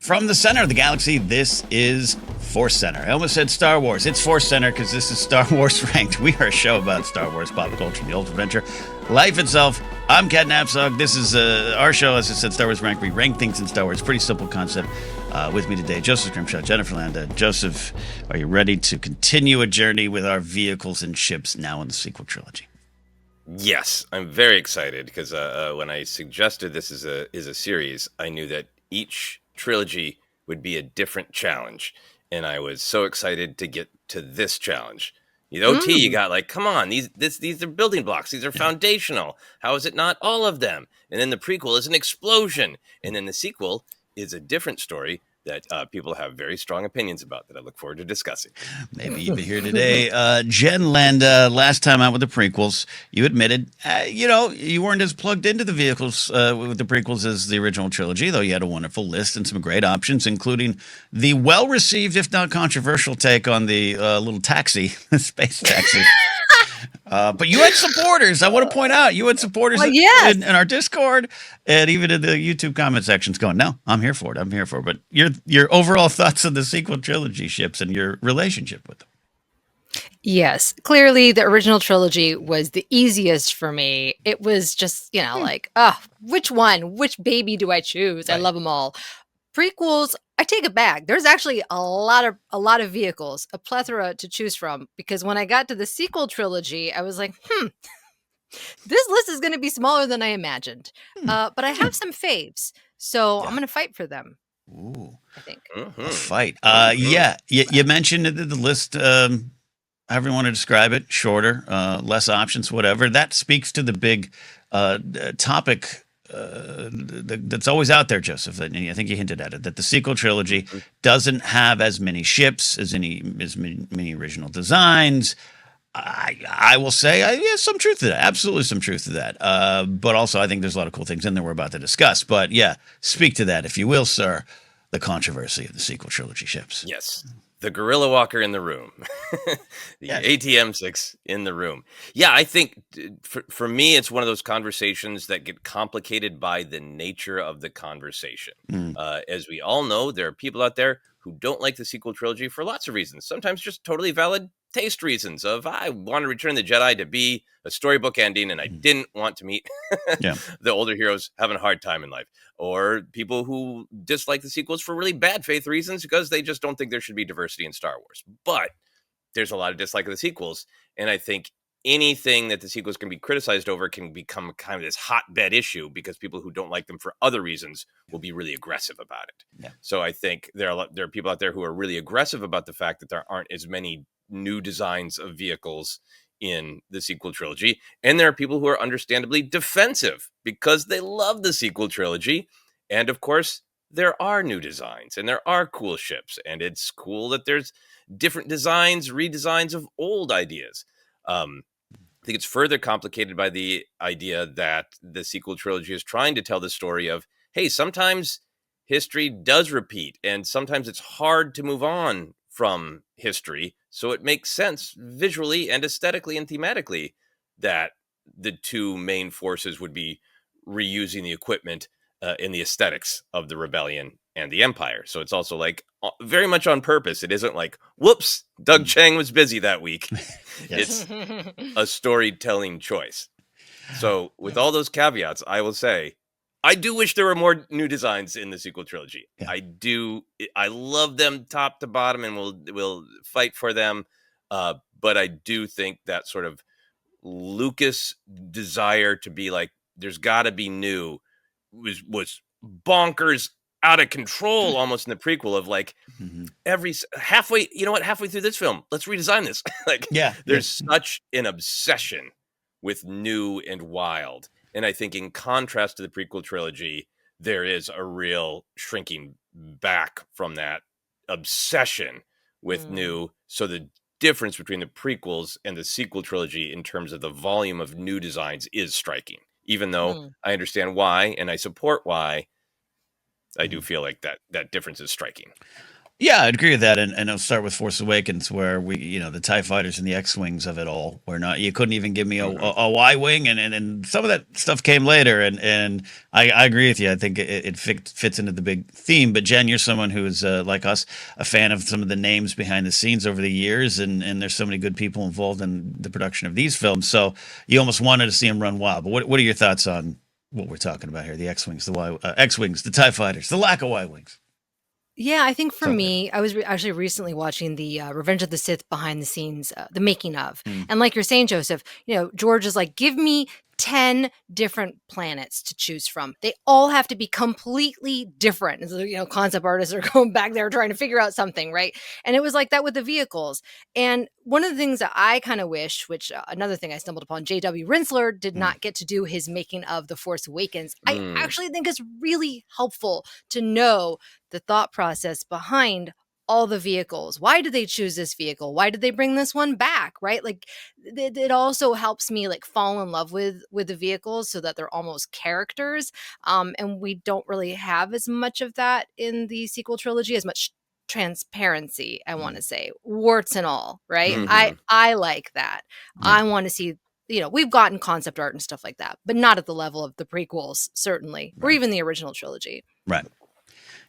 From the center of the galaxy, this is ForceCenter. I almost said Star Wars. It's ForceCenter because this is Star Wars Ranked. We are a show about Star Wars, pop culture, and the ultimate adventure, life itself. I'm Cat Knapsack. This is our show, as I said, Star Wars Ranked. We rank things in Star Wars. Pretty simple concept. With me today, Joseph Grimshaw, Jennifer Landa. Joseph, are you ready to continue a journey with our vehicles and ships now in the sequel trilogy? Yes, I'm very excited because when I suggested this is a series, I knew that each trilogy would be a different challenge, and I was so excited to get to this challenge. You know, OT, you got like, come on, these are building blocks, these are foundational. How is it not all of them? And then the prequel is an explosion, and then the sequel is a different story that people have very strong opinions about that I look forward to discussing. Maybe even here today. Jen Landa, last time out with the prequels, you admitted, you weren't as plugged into the vehicles with the prequels as the original trilogy, though you had a wonderful list and some great options, including the well-received, if not controversial, take on the little taxi, the space taxi. But you had supporters. I want to point out, you had supporters in our Discord and even in the YouTube comment sections going, no, I'm here for it. I'm here for it. But your overall thoughts on the sequel trilogy ships and your relationship with them. Yes, clearly the original trilogy was the easiest for me. It was just, which one? Which baby do I choose? Right. I love them all. Prequels, I take it back. There's actually a lot of vehicles, a plethora to choose from, because when I got to the sequel trilogy, I was like, this list is going to be smaller than I imagined. But I have some faves, so I'm going to fight for them. Ooh, I think. A fight. You mentioned the list, however you want to describe it, shorter, less options, whatever. That speaks to the big topic that's always out there, Joseph, and I think you hinted at it, that the sequel trilogy doesn't have as many ships, as many original designs. I will say, some truth to that. Absolutely some truth to that. But also, I think there's a lot of cool things in there we're about to discuss. But yeah, speak to that, if you will, sir, the controversy of the sequel trilogy ships. Yes. The Gorilla Walker in the room, the ATM-6 in the room. Yeah, I think for me, it's one of those conversations that get complicated by the nature of the conversation. As we all know, there are people out there who don't like the sequel trilogy for lots of reasons, sometimes just totally valid taste reasons of, I want to Return the Jedi to be a storybook ending, and I didn't want to meet the older heroes having a hard time in life. Or people who dislike the sequels for really bad faith reasons because they just don't think there should be diversity in Star Wars. But there's a lot of dislike of the sequels, and I think anything that the sequels can be criticized over can become kind of this hotbed issue because people who don't like them for other reasons will be really aggressive about it. Yeah. So I think there are people out there who are really aggressive about the fact that there aren't as many new designs of vehicles in the sequel trilogy, and there are people who are understandably defensive because they love the sequel trilogy. And of course, there are new designs and there are cool ships, and it's cool that there's different designs, redesigns of old ideas. I think it's further complicated by the idea that the sequel trilogy is trying to tell the story of, hey, sometimes history does repeat, and sometimes it's hard to move on from history. So it makes sense visually and aesthetically and thematically that the two main forces would be reusing the equipment in the aesthetics of the rebellion and the Empire. So it's also like very much on purpose. It isn't like, whoops, Doug Chang was busy that week. It's a storytelling choice. So with all those caveats, I will say, I do wish there were more new designs in the sequel trilogy. Yeah. I do. I love them top to bottom, and we'll fight for them. But I do think that sort of Lucas desire to be like, there's got to be new was bonkers, out of control, almost in the prequel of like halfway through this film, let's redesign this. There's such an obsession with new and wild. And I think in contrast to the prequel trilogy, there is a real shrinking back from that obsession with new. So the difference between the prequels and the sequel trilogy in terms of the volume of new designs is striking. Even though I understand why and I support why, I do feel like that difference is striking. Yeah, I'd agree with that, and I'll start with Force Awakens, where the Tie Fighters and the X-wings of it all, were not. You couldn't even give me a Y-wing, and some of that stuff came later, and I agree with you. I think it fits into the big theme. But Jen, you're someone who is like us, a fan of some of the names behind the scenes over the years, and there's so many good people involved in the production of these films. So you almost wanted to see them run wild. But what are your thoughts on what we're talking about here? The X-wings, X-wings, the Tie Fighters, the lack of Y-wings. Yeah, I think for So- me, I was actually recently watching the Revenge of the Sith behind the scenes, the making of. Mm. And like you're saying, Joseph, George is like, give me 10 different planets to choose from. They all have to be completely different. And so, concept artists are going back there trying to figure out something, right? And it was like that with the vehicles. And one of the things that I kind of wish, which another thing I stumbled upon, J.W. Rinsler did not get to do his making of The Force Awakens. I actually think it's really helpful to know the thought process behind all the vehicles. Why did they choose this vehicle? Why did they bring this one back? Right? Like it also helps me like fall in love with the vehicles so that they're almost characters. And we don't really have as much of that in the sequel trilogy, as much transparency, I want to say, warts and all, right? I like that. I want to see, we've gotten concept art and stuff like that, but not at the level of the prequels, certainly, or even the original trilogy. Right.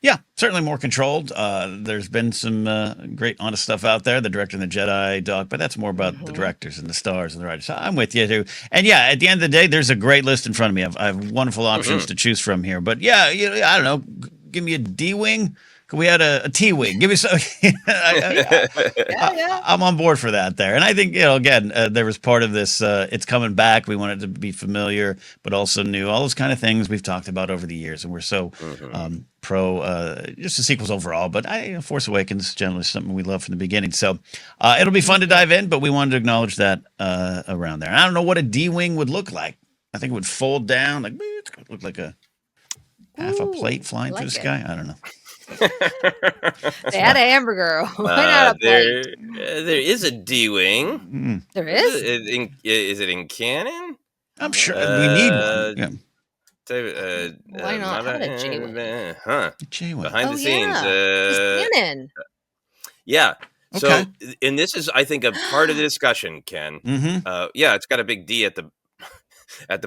Yeah, certainly more controlled. There's been some great, honest stuff out there. The director and the Jedi doc, but that's more about the directors and the stars and the writers. So I'm with you too. And yeah, at the end of the day, there's a great list in front of me. I have wonderful options to choose from here. But yeah, I don't know. Give me a D-wing. We had a T-wing. Give me some. I'm on board for that there. And I think, again, there was part of this. It's coming back. We want it to be familiar, but also new. All those kind of things we've talked about over the years. And we're so pro just the sequels overall. But Force Awakens generally something we love from the beginning. So it'll be fun to dive in, but we wanted to acknowledge that around there. And I don't know what a D-wing would look like. I think it would fold down. It's going to look like a half a plate flying through the sky. I don't know. They had a hamburger. Why not a plate? There is a D-wing. There is? Is it in canon? I'm sure we need one. Why not? How about a J-wing? J-wing. Behind the scenes. It's canon. Yeah. Okay. So, and this is, I think, a part of the discussion, Ken. Yeah, it's got a big D at the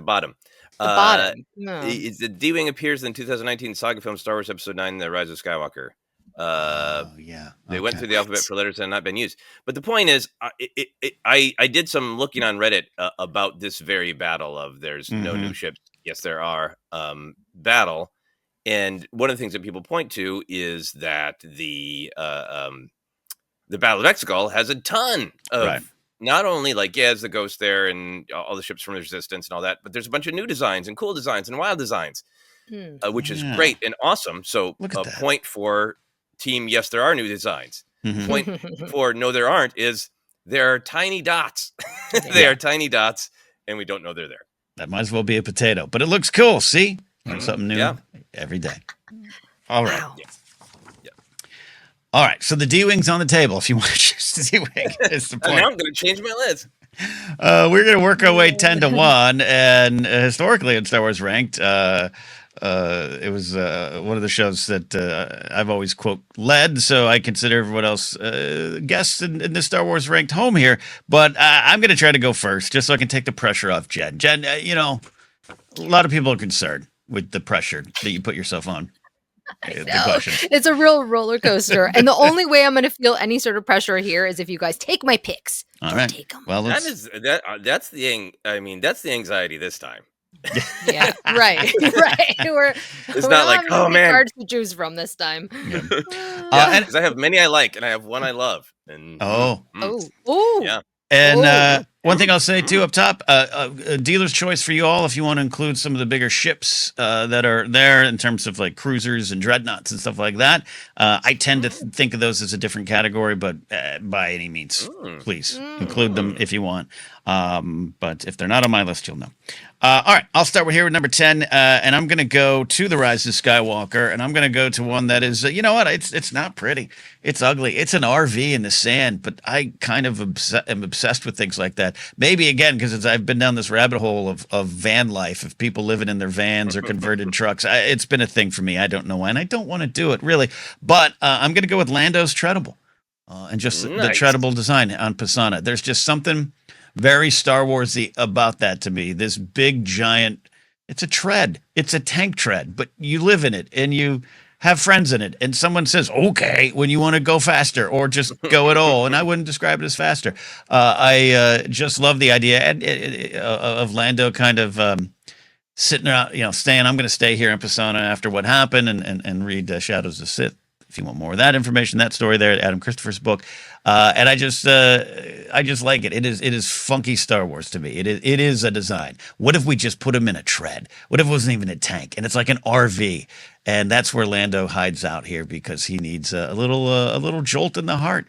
bottom. The bottom. No. The D-Wing appears in the 2019 saga film Star Wars Episode 9, The Rise of Skywalker. They went through the alphabet for letters that have not been used. But the point is, I did some looking on Reddit about this very battle of there's no new ships. Yes, there are battle. And one of the things that people point to is that the Battle of Exegol has a ton of not only there's the Ghost there and all the ships from the Resistance and all that, but there's a bunch of new designs and cool designs and wild designs, which is great and awesome. So a point for team, yes, there are new designs. Point for no, there aren't is there are tiny dots. They are tiny dots, and we don't know they're there. That might as well be a potato, but it looks cool. See? Learn something new every day. All right. Wow. All right, so the D-Wing's on the table if you want to choose the D-Wing. Is the point. Now I'm going to change my list. We're going to work our way 10-1, and historically in Star Wars Ranked, it was one of the shows that I've always, quote, led, so I consider everyone else guests in the Star Wars Ranked home here, but I'm going to try to go first, just so I can take the pressure off Jen. Jen, a lot of people are concerned with the pressure that you put yourself on. It's a real roller coaster, and the only way I'm going to feel any sort of pressure here is if you guys take my picks. All right, take them. Well, that's the anxiety this time. Yeah, right. It's not like, oh man, cards to choose from this time. Because I have many I like, and I have one I love. And yeah. And one thing I'll say too up top, a dealer's choice for you all if you want to include some of the bigger ships that are there in terms of like cruisers and dreadnoughts and stuff like that. I tend to think of those as a different category, but by any means, please include them if you want. But if they're not on my list, you'll know. All right, I'll start with here with number 10, and I'm going to go to The Rise of Skywalker, and I'm going to go to one that is, you know what, it's not pretty. It's ugly. It's an RV in the sand, but I kind of am obsessed with things like that. Maybe, again, because I've been down this rabbit hole of van life, of people living in their vans or converted trucks. It's been a thing for me. I don't know why, and I don't want to do it, really. But I'm going to go with Lando's Treadable, and just the Nice. Treadable design on Pisana. There's just something very Star Warsy about that to me. This big giant, it's a tread. It's a tank tread, but you live in it and you have friends in it. And someone says, okay, when you want to go faster or just go at all. And I wouldn't describe it as faster. I just love the idea of Lando kind of sitting out, staying. I'm going to stay here in Pisana after what happened and read Shadows of Sith. If you want more of that information, that story there, Adam Christopher's book, and I just like it. It is funky Star Wars to me. It is a design. What if we just put him in a tread? What if it wasn't even a tank and it's like an RV? And that's where Lando hides out here because he needs a little jolt in the heart.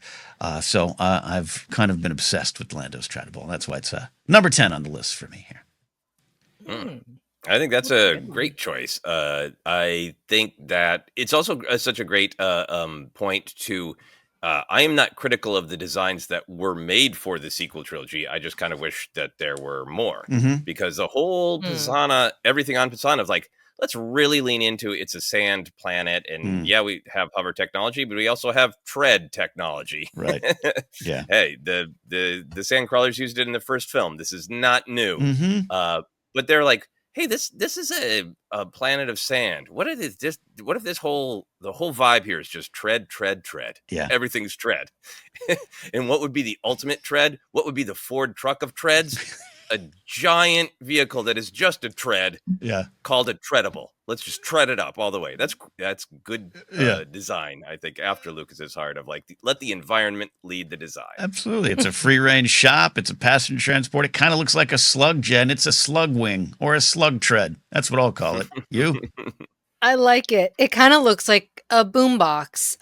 So I've kind of been obsessed with Lando's Treadable. That's why it's number 10 on the list for me here. I think that's a great choice. I think that it's also such a great point to. I am not critical of the designs that were made for the sequel trilogy. I just kind of wish that there were more because the whole Pisana, everything on Pisana, is like, let's really lean into it's a sand planet, and yeah, we have hover technology, but we also have tread technology. Right. Yeah. Hey, the sand crawlers used it in the first film. This is not new. But they're like, hey, this is a planet of sand. What if the whole vibe here is just tread? Yeah. Everything's tread. And what would be the ultimate tread? What would be the Ford truck of treads? A giant vehicle that is just a tread, called a treadable. Let's just tread it up all the way. That's good design, I think, after Lucas's heart of like, let the environment lead the design. Absolutely. It's a free range shop. It's a passenger transport. It kind of looks like a slug, Jen. It's a slug wing or a slug tread. That's what I'll call it. You? I like it. It kind of looks like a boombox.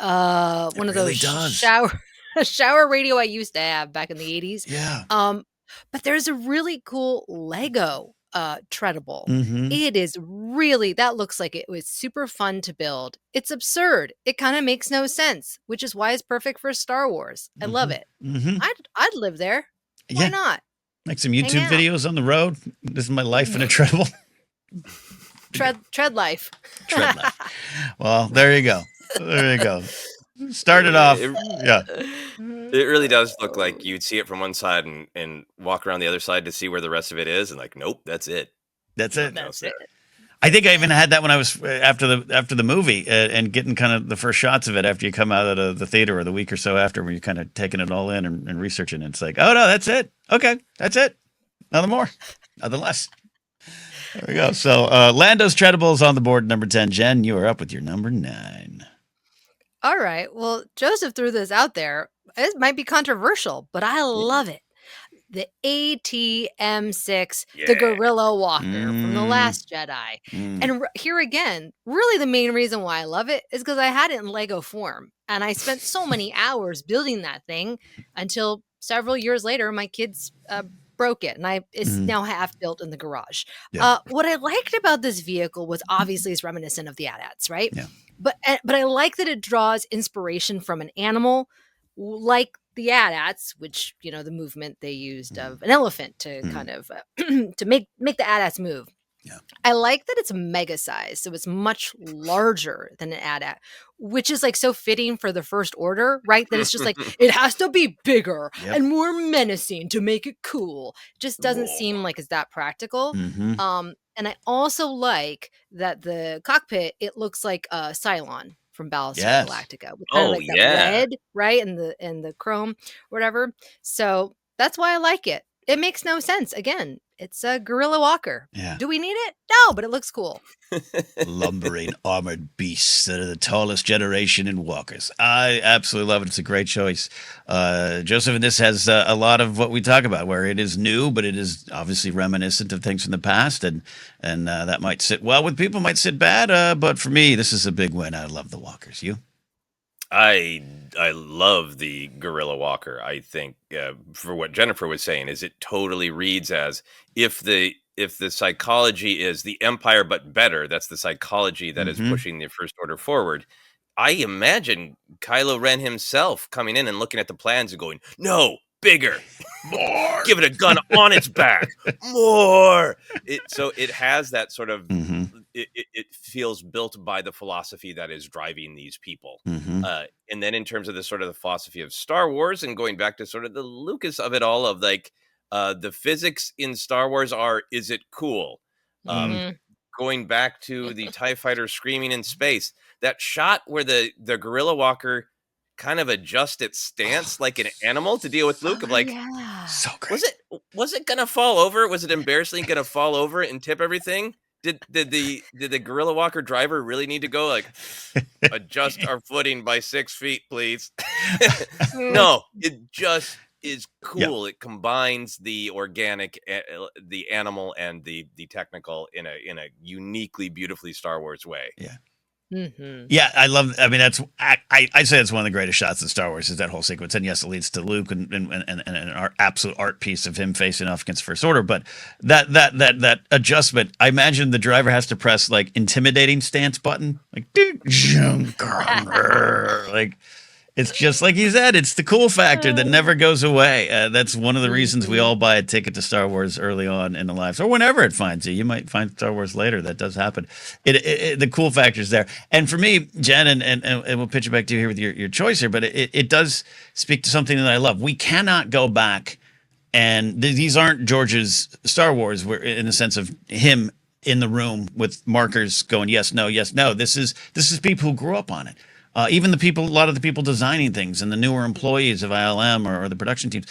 One of really those does. shower radio I used to have back in the 80s. Yeah. But there's a really cool Lego treadable. Mm-hmm. It is really, that looks like it was super fun to build. It's absurd. It kind of makes no sense, which is why it's perfect for Star Wars. I love it. Mm-hmm. I'd live there. Why not? Make some YouTube videos on the road. This is my life in a treadable. Tread life. Tread life. Well, there you go. There you go. Started off. It really does look like you'd see it from one side and walk around the other side to see where the rest of it is, and like, nope, that's it. That's it. That's it. I think I even had that when I was after the movie and getting kind of the first shots of it after you come out of the theater or the week or so after, when you're kind of taking it all in and researching it. It's like, oh no, that's it. Okay, that's it. Nothing more, nothing less. There we go. So Lando's Treadable is on the board, number 10. Jen, you are up with your number 9. All right. Well, Joseph threw this out there. It might be controversial, but I love it. The ATM-6, the Gorilla Walker from The Last Jedi. And here again, really the main reason why I love it is because I had it in Lego form. And I spent so many hours building that thing until several years later, my kids broke it. And it's now half built in the garage. Yeah. What I liked about this vehicle was obviously it's reminiscent of the AT-ATs, right? Yeah. But I like that it draws inspiration from an animal like the AT-ATs, which, the movement they used of an elephant to kind of to make the AT-ATs move. Yeah. I like that it's mega sized, so it's much larger than an AT-AT, which is like so fitting for the First Order, right? That it's just like it has to be bigger and more menacing to make it cool. It just doesn't seem like it's that practical. And I also like that the cockpit, it looks like a Cylon from Battlestar Galactica, with kind of like that red, right, and the chrome, whatever. So that's why I like it. It makes no sense. Again, it's a Gorilla Walker. Yeah. Do we need it? No, but it looks cool. Lumbering armored beasts that are the tallest generation in walkers. I absolutely love it. It's a great choice. Joseph, and this has a lot of what we talk about, where it is new, but it is obviously reminiscent of things from the past, and that might sit well with people, might sit bad. But for me, this is a big win. I love the walkers. You? I love the Gorilla Walker. I think for what Jennifer was saying is it totally reads as if the if the psychology is the Empire but better, that's the psychology that is Mhm. pushing the First Order forward. I imagine Kylo Ren himself coming in and looking at the plans and going, "No, bigger, More. give it a gun on its back, more." So it has that sort of. Mhm. It feels built by the philosophy that is driving these people. Mhm. And then in terms of the sort of the philosophy of Star Wars and going back to sort of the Lucas of it all, of like the physics in Star Wars are, is it cool? Um, Mhm. Going back to the TIE fighter screaming in space, that shot where the gorilla walker kind of adjusts its Oh, stance like an animal to deal with Luke, Oh, of like, yeah. so was great. it gonna fall over? Was it embarrassingly gonna fall over and tip everything? Did the gorilla walker driver really need to go like, adjust our footing by 6 feet, please? Mm. No, it just is Yeah. cool. It combines the organic, the animal, and the technical in a uniquely, beautifully Star Wars way. Yeah. Mhm. Yeah, I mean, that's I'd say it's one of the greatest shots in Star Wars is that whole sequence, and yes, it leads to Luke and an absolute art piece of him facing off against First Order. But that adjustment, I imagine the driver has to press like intimidating stance button, like like it's just like you said, it's the cool factor that never goes away. That's one of the reasons we Mhm. all buy a ticket to Star Wars early on in the lives, or whenever it finds you. You might find Star Wars later. That does happen. The cool factor is there. And for me, Jen, and we'll pitch it back to you here with your choice here, but it does speak to something that I love. We cannot go back, and these aren't George's Star Wars, where in the sense of him in the room with markers going yes, no, yes, no. This is people who grew up on it. Even a lot of the people designing things and the newer employees of ILM or the production teams,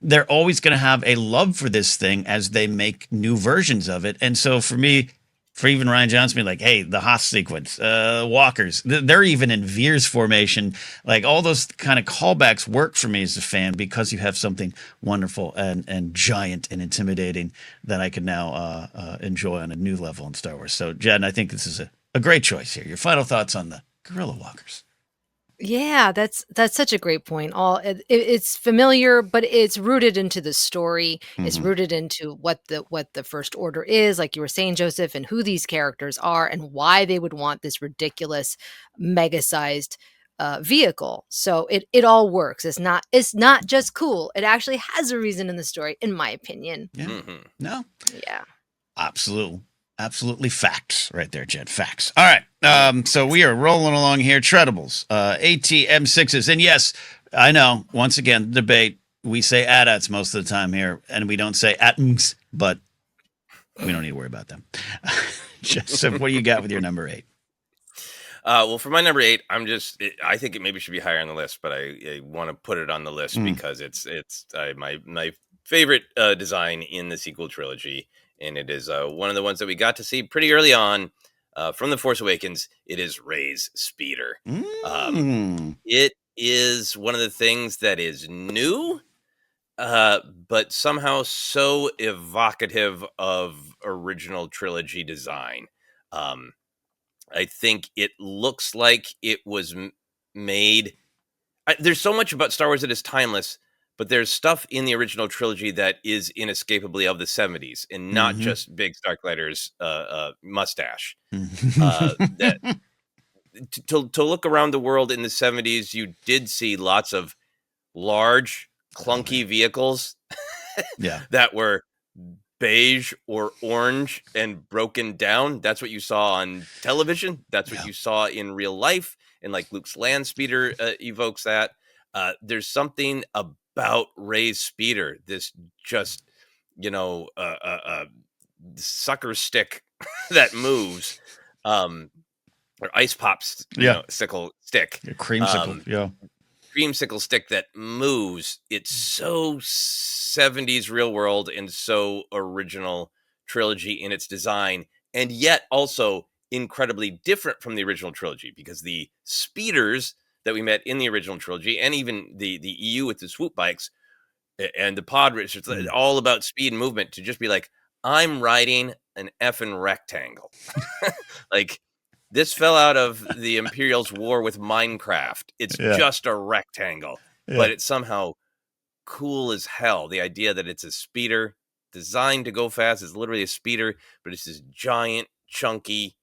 they're always going to have a love for this thing as they make new versions of it. And so for me, for even Ryan Johnson, be like, hey, the Hoth sequence, walkers, they're even in Veer's formation. Like all those kind of callbacks work for me as a fan because you have something wonderful and giant and intimidating that I can now enjoy on a new level in Star Wars. So, Jen, I think this is a great choice here. Your final thoughts on the Guerrilla Walkers? Yeah, that's such a great point. It's familiar, but it's rooted into the story. It's Mm-hmm. rooted into what the First Order is, like you were saying, Joseph, and who these characters are, and why they would want this ridiculous, mega-sized vehicle. So it all works. It's not just cool. It actually has a reason in the story, in my opinion. Yeah. Hmm. No. Yeah. Absolutely. Absolutely facts right there, Jed. Facts. All right. So we are rolling along here. Treadables, ATM6s. And yes, I know, once again, debate. We say AT-ATs most of the time here, and we don't say ATMs, but we don't need to worry about them. Joseph, what do you got with your number 8? Well, for my number 8, I think it maybe should be higher on the list, but I want to put it on the list Mm. because it's my favorite design in the sequel trilogy, and it is one of the ones that we got to see pretty early on from the Force Awakens. It is Rey's speeder. Mm. It is one of the things that is new, but somehow so evocative of original trilogy design. Um, I think it looks like it was made. There's so much about Star Wars that is timeless, but there's stuff in the original trilogy that is inescapably of the 70s and not Mm-hmm. just Big Starklighter's mustache. That Mm-hmm. to look around the world in the 70s, you did see lots of large, Oh, clunky vehicles yeah. that were beige or orange and broken down. That's what you saw on television. That's what Yeah. you saw in real life. And like Luke's land speeder evokes that. There's something about Rey's speeder, this just, sucker stick that moves, or ice pops, Yeah. sickle stick. Your creamsicle. Um, Yeah. Dreamsicle stick that moves. It's so 70s real world and so original trilogy in its design, and yet also incredibly different from the original trilogy, because the speeders that we met in the original trilogy, and even the EU with the swoop bikes and the pod racers, it's Mm. all about speed and movement, to just be like, I'm riding an effing rectangle. Like, this fell out of the Imperial's war with Minecraft. It's Yeah. just a rectangle, Yeah. but it's somehow cool as hell. The idea that it's a speeder, designed to go fast. It's literally a speeder, but it's this giant, chunky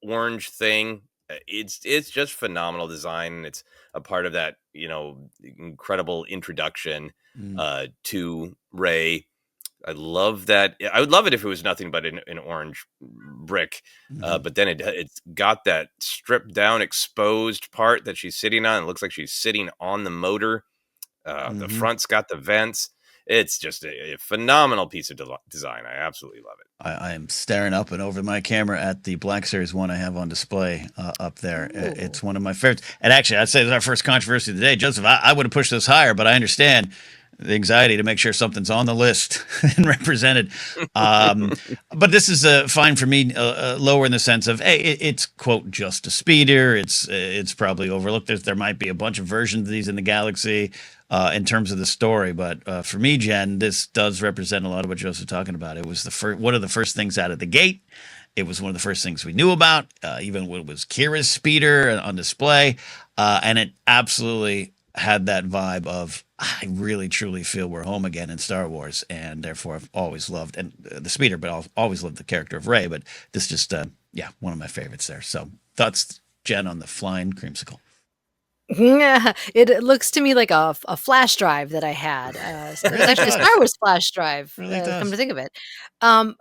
orange thing. It's just phenomenal design, and it's a part of that incredible introduction to Rey. I love that. I would love it if it was nothing but an orange brick, but then it's got that stripped down, exposed part that she's sitting on. It looks like she's sitting on the motor. The front's got the vents. It's just a phenomenal piece of design. I absolutely love it. I am staring up and over my camera at the Black Series 1 I have on display up there. Ooh. It's one of my favorites. And actually, I'd say it's our first controversy of the day. Joseph, I would have pushed this higher, but I understand the anxiety to make sure something's on the list and represented. But this is fine for me, lower in the sense of, hey, it's, quote, just a speeder. It's probably overlooked. There might be a bunch of versions of these in the galaxy in terms of the story. But for me, Jen, this does represent a lot of what Joseph's talking about. It was one of the first things out of the gate. It was one of the first things we knew about, even when it was Kira's speeder on display. And it absolutely had that vibe of, I really truly feel we're home again in Star Wars, and therefore I've always loved the speeder, but I've always loved the character of Rey. But this just, one of my favorites there. So thoughts, Jen, on the flying creamsicle? Yeah, it looks to me like a flash drive that I had. It's actually a Star Wars flash drive. Really come to think of it,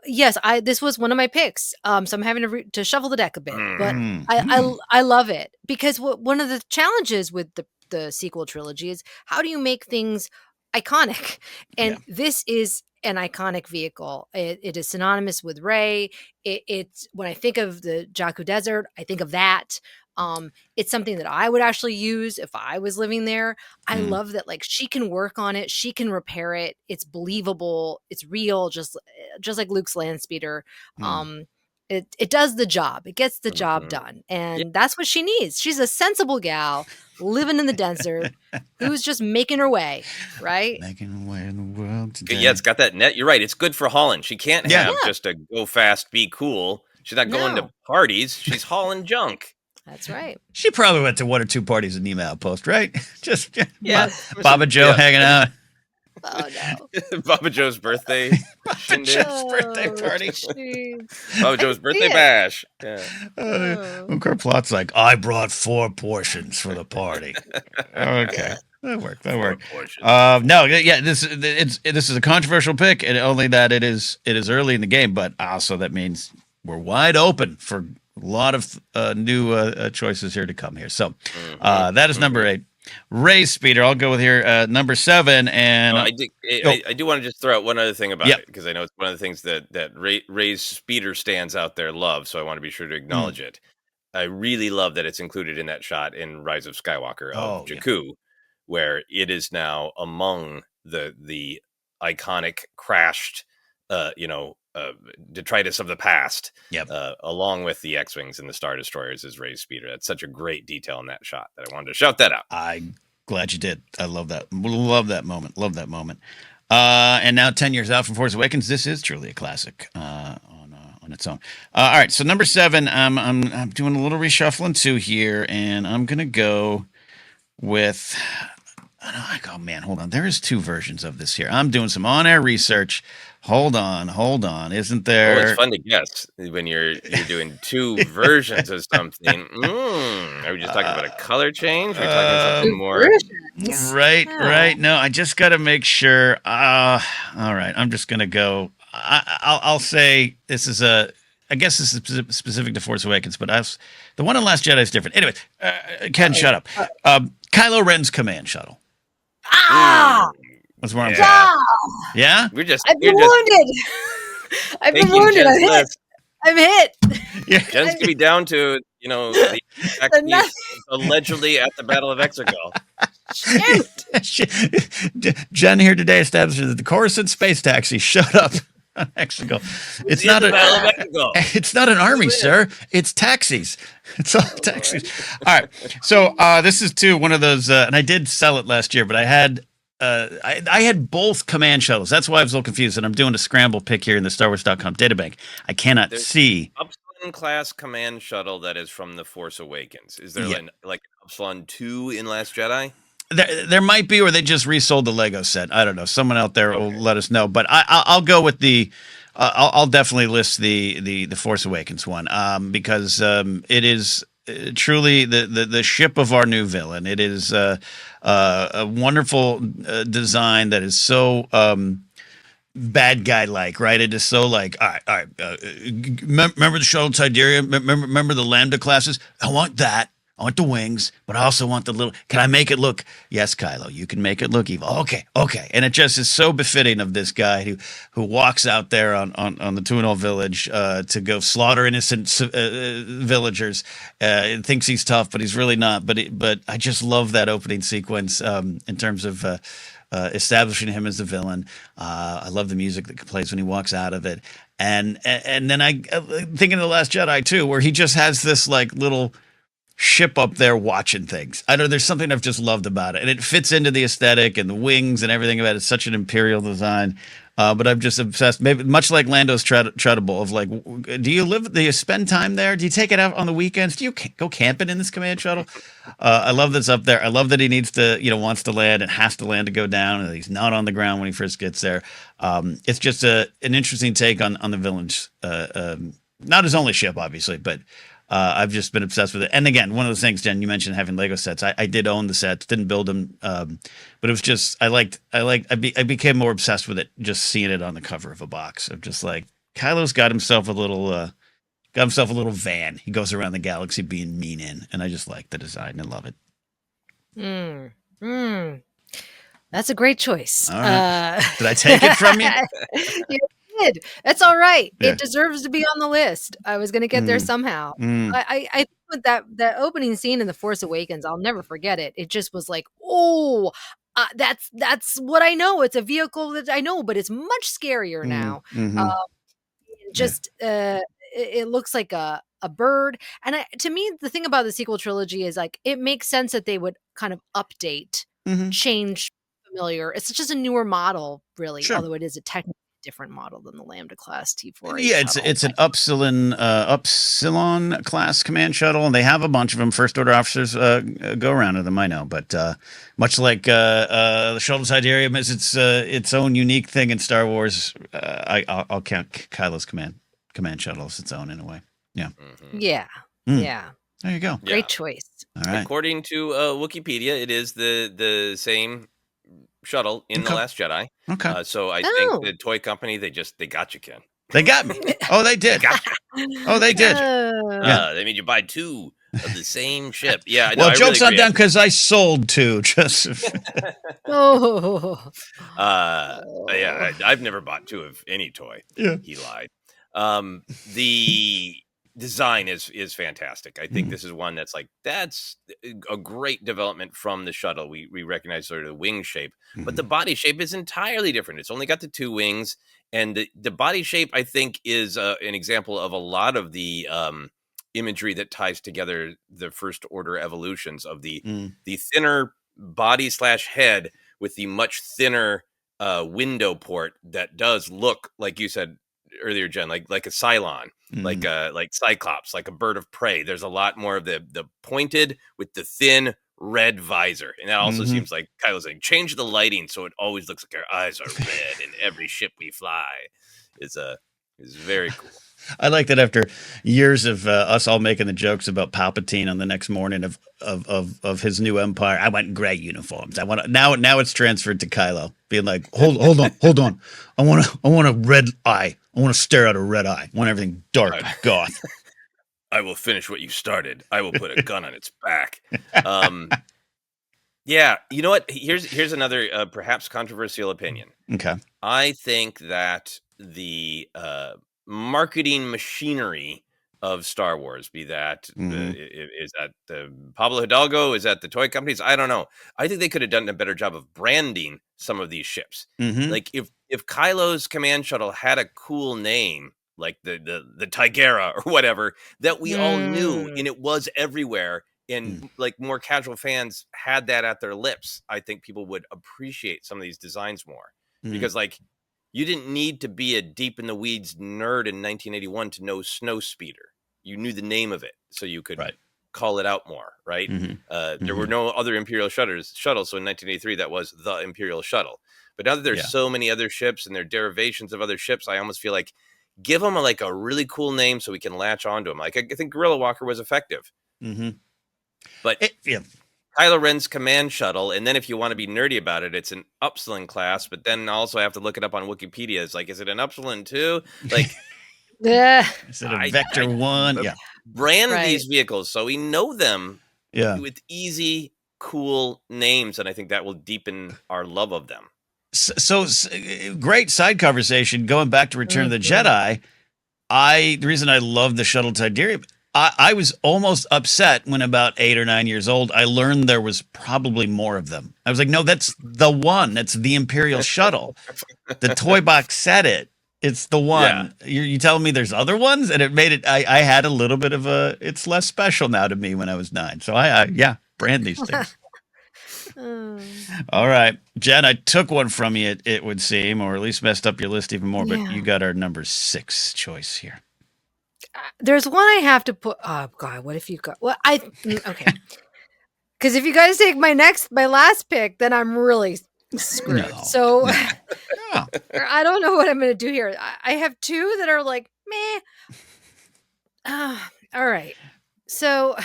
yes, this was one of my picks. So I'm having to shuffle the deck a bit, but I love it because one of the challenges with the sequel trilogy is how do you make things iconic, and this is an iconic vehicle. It is synonymous with Rey. It's when I think of the Jakku Desert, I think of that. It's something that I would actually use if I was living there. I love that, like, she can work on it, she can repair it. It's believable, it's real, just like Luke's land speeder. It does the job. It gets the job done, and that's what she needs. She's a sensible gal living in the desert who's just making her way, right? Making her way in the world today. Yeah, it's got that net. You're right. It's good for hauling. She can't have just a go fast, be cool. She's not going to parties. She's hauling junk. That's right. She probably went to one or two parties in Nima Outpost, right? Just Baba Joe hanging out. Oh no! Baba Joe's birthday. Baba Joe's birthday party. Baba Joe's birthday bash. Yeah. Her plot's like, I brought 4 portions for the party. Okay. That worked. This is a controversial pick, and only that it is early in the game, but also that means we're wide open for a lot of new choices here to come here. So that is number 8. Rey's speeder. I'll go with here number 7. And I do want to just throw out one other thing about it, because I know it's one of the things that Rey's speeder stands out there love. So I want to be sure to acknowledge it. I really love that it's included in that shot in Rise of Skywalker of Jakku, where it is now among the iconic crashed, detritus of the past. Along with the X-Wings and the Star Destroyers is Rey's speeder. That's such a great detail in that shot that I wanted to shout that out. I'm glad you did. I love that. Love that moment. And now 10 years out from Force Awakens, this is truly a classic on its own. All right, so number 7, I'm doing a little reshuffling too here, and I'm gonna go with. Oh man, hold on. There is 2 versions of this here. I'm doing some on-air research. Hold on. Isn't there? Oh, it's fun to guess when you're doing 2 versions of something. Are we just talking about a color change? Are we talking something more? Right. No, I just got to make sure. All right, I'm just gonna go. I'll say this is I guess this is specific to Force Awakens, but the one in Last Jedi is different. Anyway, Ken, shut up. Kylo Ren's command shuttle. That's where I'm at. Yeah? I've been wounded. I've been wounded. I'm hit. Yeah. Jen's going to be down to, the taxis allegedly at the Battle of Exegol. Jen here today establishes that the Coruscant space taxi showed up on Exegol. It's not an army, sir. It's taxis. It's all taxis. All right. So this is too one of those, and I did sell it last year, but I had both command shuttles. That's why I was a little confused, and I'm doing a scramble pick here in the StarWars.com databank. I cannot see. Upsilon class command shuttle that is from the Force Awakens. Is there like an Upsilon 2 in Last Jedi? There might be, or they just resold the Lego set. I don't know. Someone out there will let us know. But I'll go with the. I'll definitely list the Force Awakens one, because it is truly the ship of our new villain. It is a wonderful design that is so bad guy like, right? It is so like, all right. Remember the shuttle Tideria? Remember the Lambda classes? I want that. I want the wings, but I also want the little. Can I make it look? Yes, Kylo, you can make it look evil. Okay. And it just is so befitting of this guy who walks out there on the Tuanul village to go slaughter innocent villagers. Thinks he's tough, but he's really not. But I just love that opening sequence in terms of. Establishing him as the villain. I love the music that plays when he walks out of it, and then I thinking of The Last Jedi too, where he just has this like little ship up there watching things. I know there's something I've just loved about it, and it fits into the aesthetic and the wings and everything about it. It's such an imperial design. But I'm just obsessed. Maybe much like Lando's Treadable of like, do you spend time there? Do you take it out on the weekends? Do you go camping in this command shuttle? I love that's up there. I love that he wants to land and has to land to go down, and he's not on the ground when he first gets there. It's just an interesting take on the villains. Not his only ship, obviously, but I've just been obsessed with it. And again, one of those things, Jen, you mentioned having Lego sets. I did own the sets, didn't build them, but it was just I became more obsessed with it just seeing it on the cover of a box. Of just like Kylo's got himself a little van. He goes around the galaxy being mean in, and I just like the design and love it. That's a great choice. All right. Did I take it from you? You did. That's all right. Yeah. It deserves to be on the list. I was going to get there somehow. I think with that opening scene in The Force Awakens, I'll never forget it. It just was like, oh, that's what I know. It's a vehicle that I know, but it's much scarier now. It looks like a bird. And to me, the thing about the sequel trilogy is like, it makes sense that they would kind of update, change familiar. It's just a newer model, really, although it is a technically different model than the Lambda class T4. Yeah, it's an Upsilon class command shuttle, and they have a bunch of them. First order officers go around to them, I know, but much like the shuttle Sidereum is its own unique thing in Star Wars. I'll count Kylo's command shuttle as its own in a way. Yeah. Yeah. There you go. Great choice. All right. According to Wikipedia, it is the same shuttle in The Last Jedi. Okay. So I think the toy company, they got you, Ken. They got me. Oh, they did. They did. They made you buy two of the same ship. Yeah. Well, joke's on them because I sold two. Just. Yeah. I've never bought two of any toy. Yeah. He lied. The design is fantastic. I think this is one that's a great development from the shuttle. We recognize sort of the wing shape, but the body shape is entirely different. It's only got the two wings, and the body shape, I think, is an example of a lot of the imagery that ties together the first order evolutions of the thinner body / head with the much thinner window port that does look, like you said earlier, Jen, like a Cylon, like Cyclops, like a bird of prey. There's a lot more of the pointed with the thin red visor, and that also seems like Kylo's saying, change the lighting so it always looks like our eyes are red in every ship we fly. Is very cool. I like that after years of us all making the jokes about Palpatine on the next morning of his new empire. I want gray uniforms. I want now it's transferred to Kylo, being like, hold on. I want a red eye. I want to stare at a red eye. I want everything dark, goth. I will finish what you started. I will put a gun on its back. Yeah, you know what? Here's another perhaps controversial opinion. Okay. I think that the marketing machinery of Star Wars, be that is that the Pablo Hidalgo, is that the toy companies? I don't know. I think they could have done a better job of branding some of these ships. Like if Kylo's command shuttle had a cool name, like the Tigera or whatever, that we all knew and it was everywhere, and like more casual fans had that at their lips, I think people would appreciate some of these designs more. Because like, you didn't need to be a deep in the weeds nerd in 1981 to know Snow Speeder. You knew the name of it, so you could call it out more, right? Mm-hmm. There were no other Imperial shuttles, so in 1983 that was the Imperial shuttle. But now that there's so many other ships and their derivations of other ships, I almost feel like give them a really cool name so we can latch onto them. Like I think Gorilla Walker was effective, but Kylo Ren's command shuttle, and then if you want to be nerdy about it, it's an Upsilon class. But then also I have to look it up on Wikipedia. It's like, is it an Upsilon too? Like, is it a Vector 1? Brand these vehicles so we know them with easy, cool names, and I think that will deepen our love of them. So great side conversation. Going back to Return of the Jedi, the reason I love the shuttle Tiberium, I was almost upset when about 8 or 9 years old, I learned there was probably more of them. I was like, no, that's the one. That's the Imperial shuttle. The toy box said it. It's the one. You telling me there's other ones? And it made it, I had a little bit of it's less special now to me when I was 9. So I brand these things. All right, Jen, I took one from you, it would seem, or at least messed up your list even more, but you got our number 6 choice here. There's one I have to put. Oh God, what if you got? Well, okay. Because if you guys take my last pick, then I'm really screwed. I don't know what I'm going to do here. I have 2 that are like meh. All right, so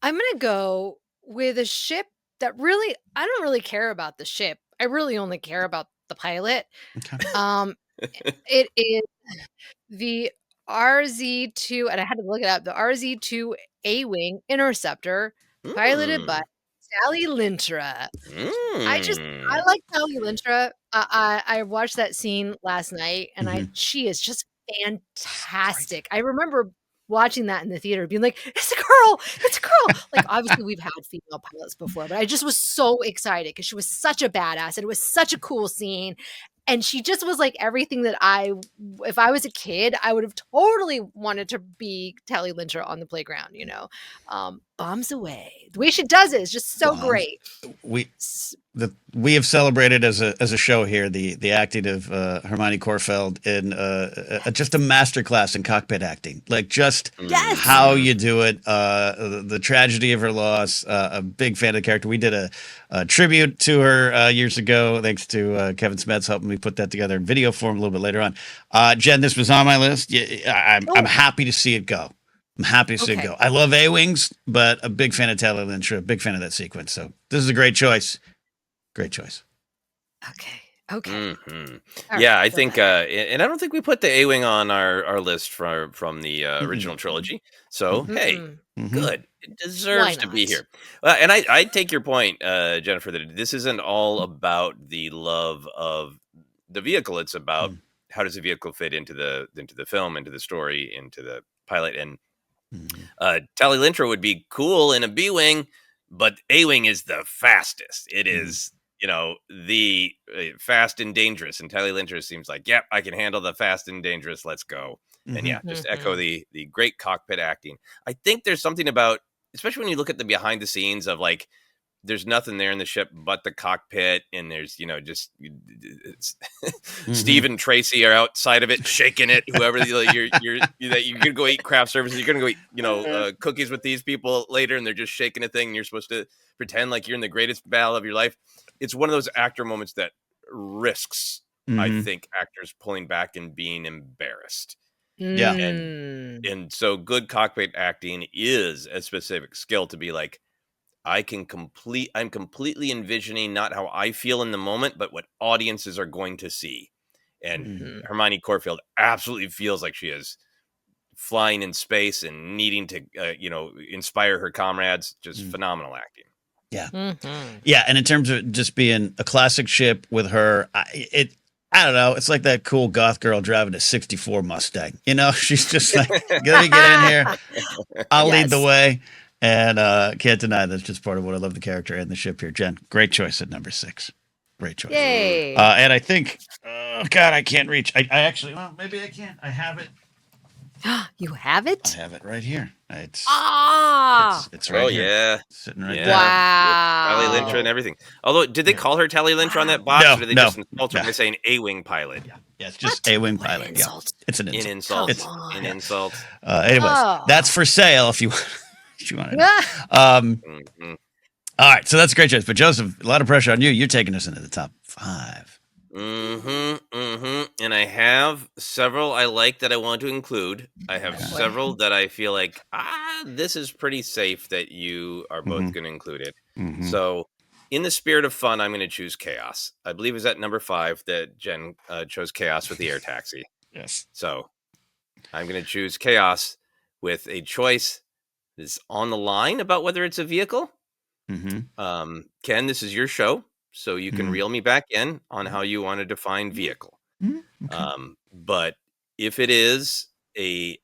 I'm going to go with a ship that really I don't really care about the ship. I really only care about the pilot. Okay. It is the RZ-2, and I had to look it up. The RZ-2 A-wing interceptor, piloted by Sally Lintra. I like Sally Lintra. I watched that scene last night, and she is just fantastic. I remember watching that in the theater, being like, "It's a girl! It's a girl!" Like, obviously, we've had female pilots before, but I just was so excited because she was such a badass, and it was such a cool scene. And she just was like everything that if I was a kid, I would have totally wanted to be Sally Lintra on the playground, bombs away. The way she does it is just so great. We have celebrated as a show here the acting of Hermione Corfeld in just a masterclass in cockpit acting, like just how you do it. The tragedy of her loss. A big fan of the character. We did a tribute to her years ago, thanks to Kevin Smets helping me put that together in video form a little bit later on. Jen, this was on my list. I'm happy to see it go. I'm happy to see it go. I love A-Wings, but a big fan of Taylor Lynch, a big fan of that sequence. So this is a great choice. Great choice. Okay. I think, and I don't think we put the A-Wing on our list from the original trilogy. So, hey, good. It deserves to be here. And I take your point, Jennifer, that this isn't all about the love of the vehicle. It's about how does the vehicle fit into the film, into the story, into the pilot. And Sally Lintra would be cool in a B-Wing, but A-Wing is the fastest. It is, the fast and dangerous. And Sally Lintra seems like, yep, I can handle the fast and dangerous. Let's go. And just echo the great cockpit acting. I think there's something about, especially when you look at the behind the scenes of like, there's nothing there in the ship but the cockpit, and there's just Steve and Tracy are outside of it shaking it. Whoever you're gonna go eat craft services, you're gonna go eat cookies with these people later, and they're just shaking a thing. And you're supposed to pretend like you're in the greatest battle of your life. It's one of those actor moments that risks, I think, actors pulling back and being embarrassed. Yeah, and so good cockpit acting is a specific skill to be like, I'm completely envisioning not how I feel in the moment, but what audiences are going to see. And Hermione Corfeld absolutely feels like she is flying in space and needing to, inspire her comrades. Just phenomenal acting. Yeah. Yeah. And in terms of just being a classic ship with her, I don't know. It's like that cool goth girl driving a 64 Mustang. She's just like, let me get in here. I'll lead the way. And can't deny that's just part of what I love the character and the ship here. Jen, great choice at number 6. Great choice. Yay. And I think, God, I can't reach. I actually, well, maybe I can't. I have it. You have I it? have it right here. It's right Oh here, yeah, sitting right there. yeah. With Tally Lintra and Wow. everything. Although, did they Yeah. call her Tally Lintra on that box, No, or did they no, just insult her no. by saying A-wing pilot? Yeah, it's just What? A-wing What an pilot. Yeah, insult. it's an In insult. insult, Come in on. insult. Anyways, that's Oh. for sale if you if you want to know. Ah. Mhm. All right, so that's a great choice. But Joseph, a lot of pressure on you. You're taking us into the top 5. And I have several I like that I want to include. I have Oh boy. several that I feel like this is pretty safe that you are both Mhm. going to include it. Mhm. So, in the spirit of fun, I'm going to choose chaos. I believe is at number 5 that Jen chose chaos with the air taxi. Yes. So, I'm going to choose chaos with a choice that's on the line about whether it's a vehicle. Mhm. Ken, this is your show, so you can Mhm. reel me back in on how you want to define vehicle. Mhm. Okay. But if it is a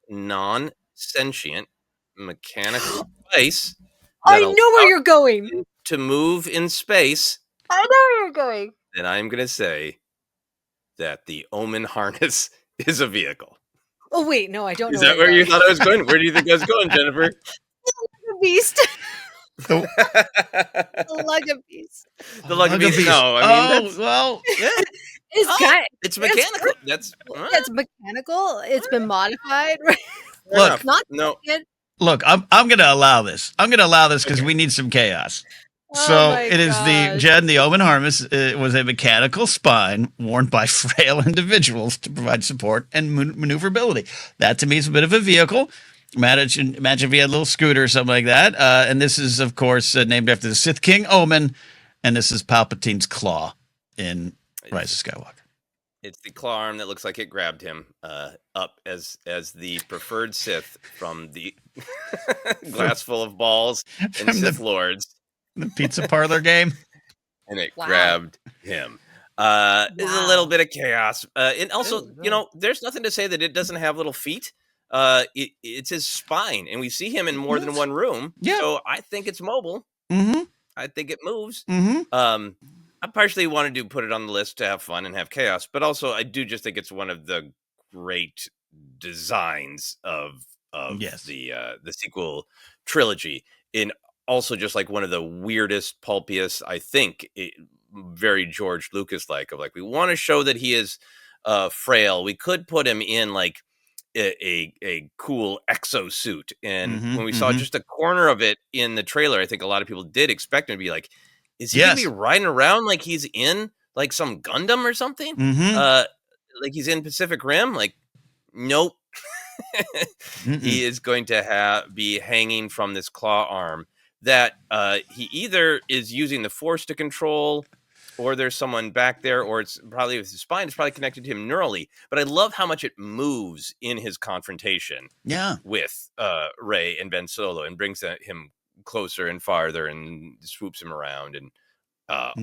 non-sentient mechanical device that I allows know where you're going. it to move in space, I know where you're going. then I'm going to say that the Omen harness is a vehicle. Oh wait, no, I don't know Is that where you thought I was going? Where do you think I was going, Jennifer? The beast. The The lug of beast. The lug of beast. beast. No, I mean that's well. yeah. It's Oh, kind. it's mechanical. That's It's mechanical. It's been modified. Right? fair Look, enough. Not No, sentient. Look, I'm going to allow this. I'm going to allow this because Okay. we need some chaos. Oh So my it is gosh. the Omen harness was a mechanical spine worn by frail individuals to provide support and maneuverability. That to me is a bit of a vehicle. Imagine if he had a little scooter or something like that. And this is, of course, named after the Sith King Omen. And this is Palpatine's claw in Rise of Skywalker. it's the claw arm that looks like it grabbed him up as the preferred Sith from the glass full of balls and From Sith Lords, the pizza parlor game. and it Wow. grabbed him. There's a little bit of chaos. And also, there's nothing to say that it doesn't have little feet. It's his spine, and we see him in more than one room. Yeah. So I think it's mobile. Mm-hmm. I think it moves. Mm-hmm. I partially wanted to put it on the list to have fun and have chaos, but also I do just think it's one of the great designs of Yes. the sequel trilogy. In also just like one of the weirdest, pulpiest, I think, very George Lucas like of like we want to show that he is frail. We could put him in like a cool exosuit, and when we saw just a corner of it in the trailer, I think a lot of people did expect him to be like, is he gonna be riding around like he's in like some Gundam or something? Like he's in Pacific Rim? Like, nope. He is going to be hanging from this claw arm that he either is using the Force to control, or there's someone back there, or it's probably with his spine. It's probably connected to him neurally. But I love how much it moves in his confrontation with Rey and Ben Solo, and brings him closer and farther, and swoops him around, and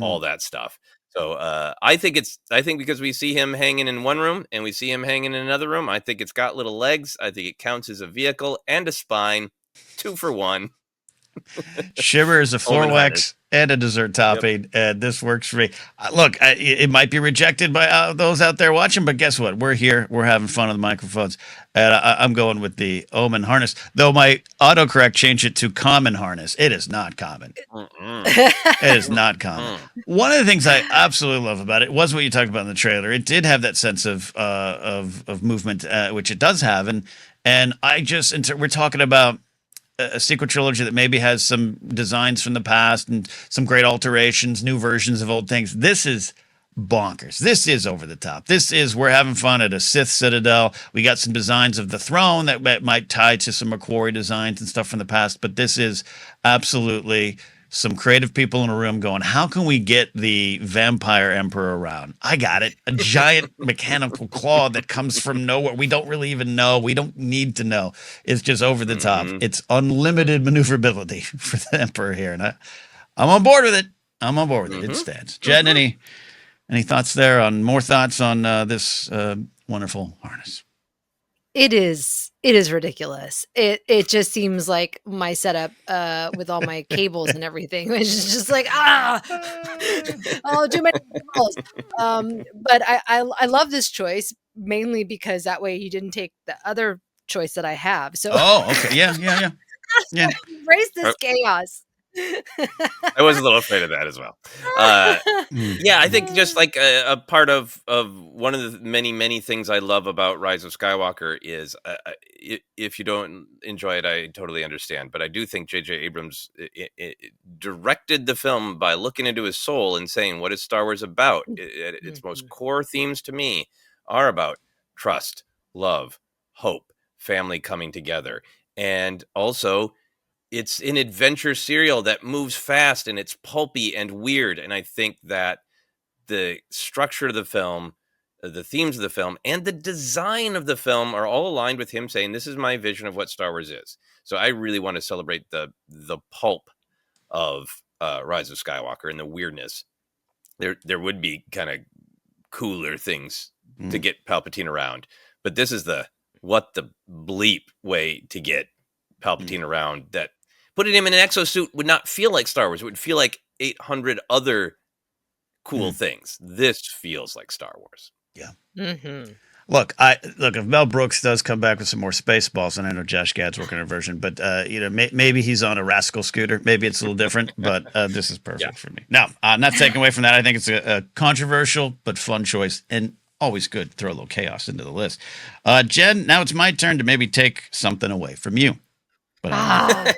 all that stuff. So I think because we see him hanging in one room and we see him hanging in another room, I think it's got little legs. I think it counts as a vehicle and a spine, 2 for 1. Shiver is a floor wax and a dessert topping, and this works for me. Look, it might be rejected by those out there watching, but guess what? We're here. We're having fun on the microphones, and I'm going with the Omen harness. Though my autocorrect changed it to common harness. It is not common. It is not common. One of the things I absolutely love about it was what you talked about in the trailer. It did have that sense of movement, which it does have, and I just we're talking about a sequel trilogy that maybe has some designs from the past and some great alterations, new versions of old things. This is bonkers. This is over the top. We're having fun at a Sith Citadel. We got some designs of the throne that might tie to some Macquarie designs and stuff from the past, but this is absolutely some creative people in a room going, how can we get the vampire emperor around? I got it. A giant mechanical claw that comes from nowhere. We don't really even know. We don't need to know. It's just over the top. It's unlimited maneuverability for the emperor here. And I'm on board with it. It stands. Jen, any thoughts there more thoughts on this wonderful harness? It is ridiculous. It just seems like my setup with all my cables and everything, which is just like too many cables. But I love this choice mainly because that way you didn't take the other choice that I have. So Oh, okay. Yeah. embrace this chaos. I was a little afraid of that as well. Yeah, I think just like a part of one of the many things I love about Rise of Skywalker is if you don't enjoy it, I totally understand. But I do think J.J. Abrams directed the film by looking into his soul and saying, "What is Star Wars about?" Its most core themes to me are about trust, love, hope, family coming together, and also it's an adventure serial that moves fast and it's pulpy and weird. And I think that the structure of the film, the themes of the film, and the design of the film are all aligned with him saying, "This is my vision of what Star Wars is." So I really want to celebrate the pulp of Rise of Skywalker and the weirdness. There would be kind of cooler things to get Palpatine around, but this is the what the bleep way to get Palpatine around. That putting him in an exosuit would not feel like Star Wars. It would feel like 800 other cool things. This feels like Star Wars. Yeah. Look, if Mel Brooks does come back with some more Spaceballs, and I know Josh Gad's working on a version, but maybe he's on a rascal scooter. Maybe it's a little different, but this is perfect for me. Now, not taking away from that, I think it's a controversial but fun choice, and always good to throw a little chaos into the list. Jen, now it's my turn to maybe take something away from you. But I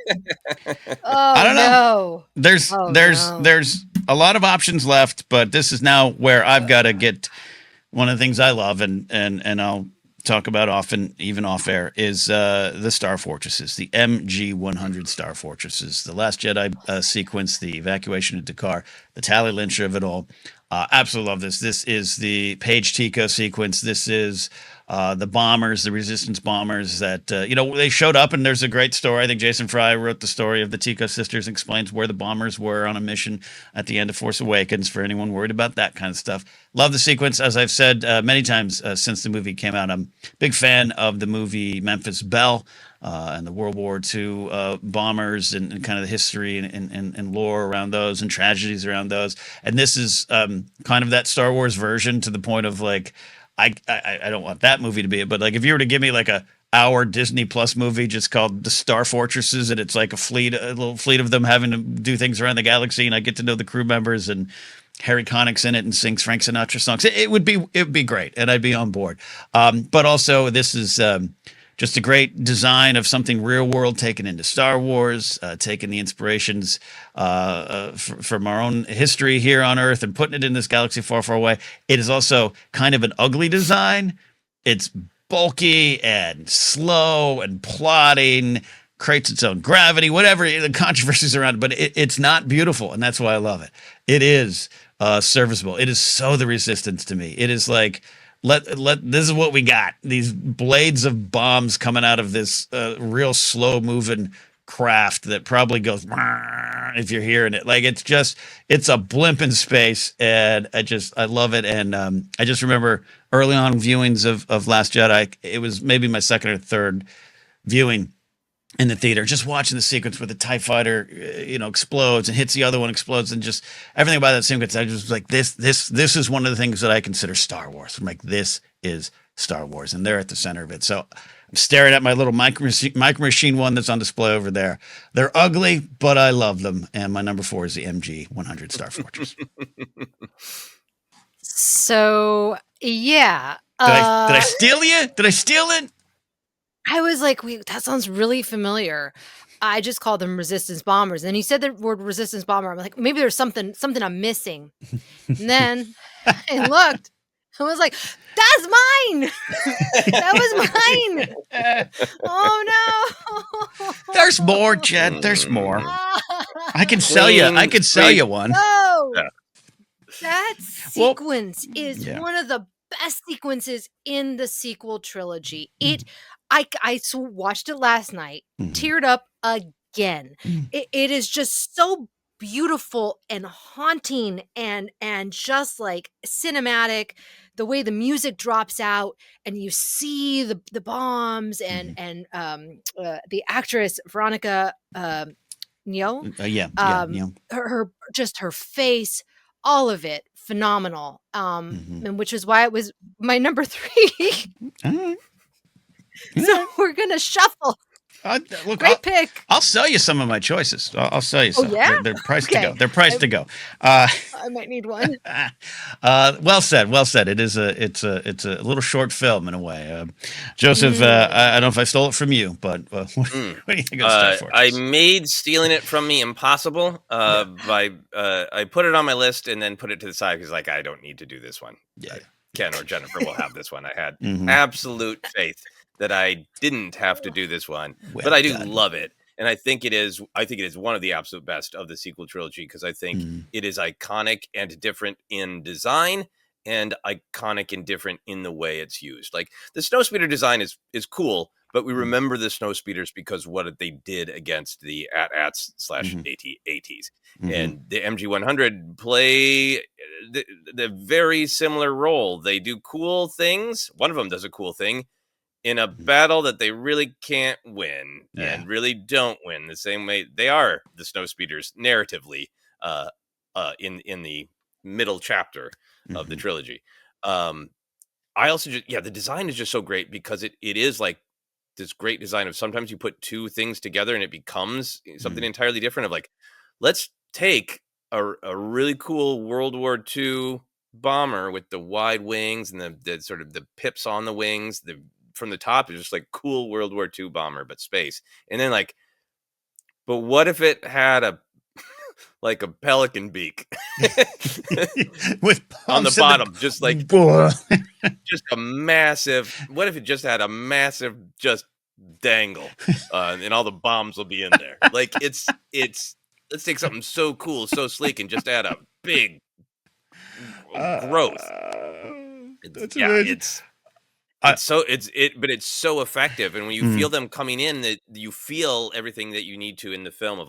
don't know. There's a lot of options left, but this is now where I've got to get. One of the things I love, and I'll talk about often, even off air, is the Star Fortresses, the MG-100 Star Fortresses, the Last Jedi sequence, the evacuation of Dakar, the Tally Lyncher of it all. Absolutely love this. This is the Paige Tico sequence. This is the bombers, the Resistance bombers that, they showed up, and there's a great story. I think Jason Fry wrote the story of the Tico sisters and explains where the bombers were on a mission at the end of Force Awakens for anyone worried about that kind of stuff. Love the sequence. As I've said many times since the movie came out, I'm a big fan of the movie Memphis Belle and the World War II bombers and kind of the history and lore around those and tragedies around those. And this is kind of that Star Wars version, to the point of like, I don't want that movie to be it, but like if you were to give me like a hour Disney Plus movie just called The Star Fortresses, and it's like a little fleet of them having to do things around the galaxy, and I get to know the crew members, and Harry Connick's in it and sings Frank Sinatra songs, it would be great, and I'd be on board. But also this is just a great design of something real world taken into Star Wars, taking the inspirations from our own history here on Earth and putting it in this galaxy far, far away. It is also kind of an ugly design. It's bulky and slow and plotting, creates its own gravity, whatever the controversies around it, but it's not beautiful, and that's why I love it. It is serviceable. It is so the Resistance to me. It is like, this is what we got. These blades of bombs coming out of this real slow moving craft that probably goes if you're hearing it. Like it's a blimp in space, and I love it. And I just remember early on viewings of Last Jedi, it was maybe my second or third viewing in the theater, just watching the sequence where the TIE fighter, explodes and hits the other one, explodes, and just everything about that sequence. I just was like, this is one of the things that I consider Star Wars. I'm like, this is Star Wars, and they're at the center of it. So I'm staring at my little micro machine one that's on display over there. They're ugly, but I love them. And my number 4 is the MG-100 Star Fortress. So yeah, did I steal you? Did I steal it? I was like, wait, that sounds really familiar. I just called them Resistance bombers. And he said the word Resistance bomber. I'm like, maybe there's something I'm missing. And then I looked. I was like, that's mine. That was mine. Oh no. There's more, Jed. There's more. I can sell you. I could sell you one. No. Yeah. That sequence is one of the best sequences in the sequel trilogy. I watched it last night, teared up again. It is just so beautiful and haunting and just like cinematic. The way the music drops out and you see the bombs and the actress Veronica Neal. Her face, all of it phenomenal. And which is why it was my number 3. So we're gonna shuffle. Look, Great pick. I'll sell you some of my choices. I'll sell you some. yeah? They're priced to Okay. go. They're priced to go. Uh, I might need one. well said. Well said. It's a little short film in a way. Joseph, I don't know if I stole it from you, but what do you think of Star Fortress? I made stealing it from me impossible. By I put it on my list and then put it to the side because I don't need to do this one. Yeah. Ken or Jennifer will have this one. I had Mhm. absolute faith that I didn't have to do this one, Well but I do done. love it. And I think it is one of the absolute best of the sequel trilogy because I think it is iconic and different in design and iconic and different in the way it's used. Like the snowspeeder design is cool, but we remember the snowspeeders because what they did against the AT-ATs / AT-ATs. And the MG-100 play the very similar role. They do cool things. One of them does a cool thing in a battle that they really can't win and really don't win the same way they are the snowspeeders narratively in the middle chapter of the trilogy. I also the design is just so great because it is like this great design of sometimes you put two things together and it becomes something entirely different of like, let's take a really cool World War II bomber with the wide wings and the sort of the pips on the wings, from the top is just like cool World War II bomber, but space. And then but what if it had a pelican beak with on the bottom, just just a massive. What if it just had a massive just dangle, and all the bombs will be in there? Let's take something so cool, so sleek, and just add a big growth. But it's so effective, and when you feel them coming in, that you feel everything that you need to in the film of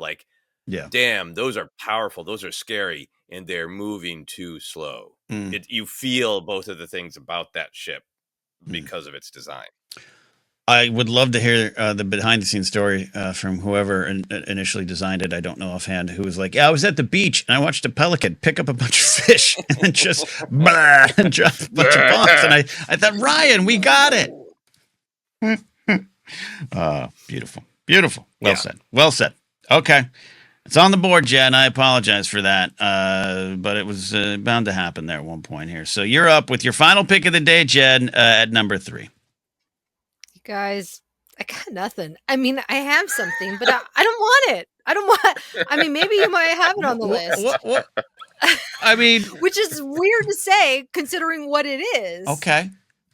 damn, those are powerful, those are scary, and they're moving too slow. You feel both of the things about that ship because of its design. I would love to hear the behind-the-scenes story from whoever initially designed it. I don't know offhand. Who was like, "Yeah, I was at the beach and I watched a pelican pick up a bunch of fish and then just and drop a bunch of bombs." And I thought, Ryan, we got it. Beautiful, beautiful. Well said. Okay, it's on the board, Jen. I apologize for that, but it was bound to happen there at one point here. So you're up with your final pick of the day, Jen, at number 3. Guys, I got nothing. I mean, I have something, but I don't want it. I mean, maybe you might have it on the list. What? I mean, which is weird to say considering what it is. Okay.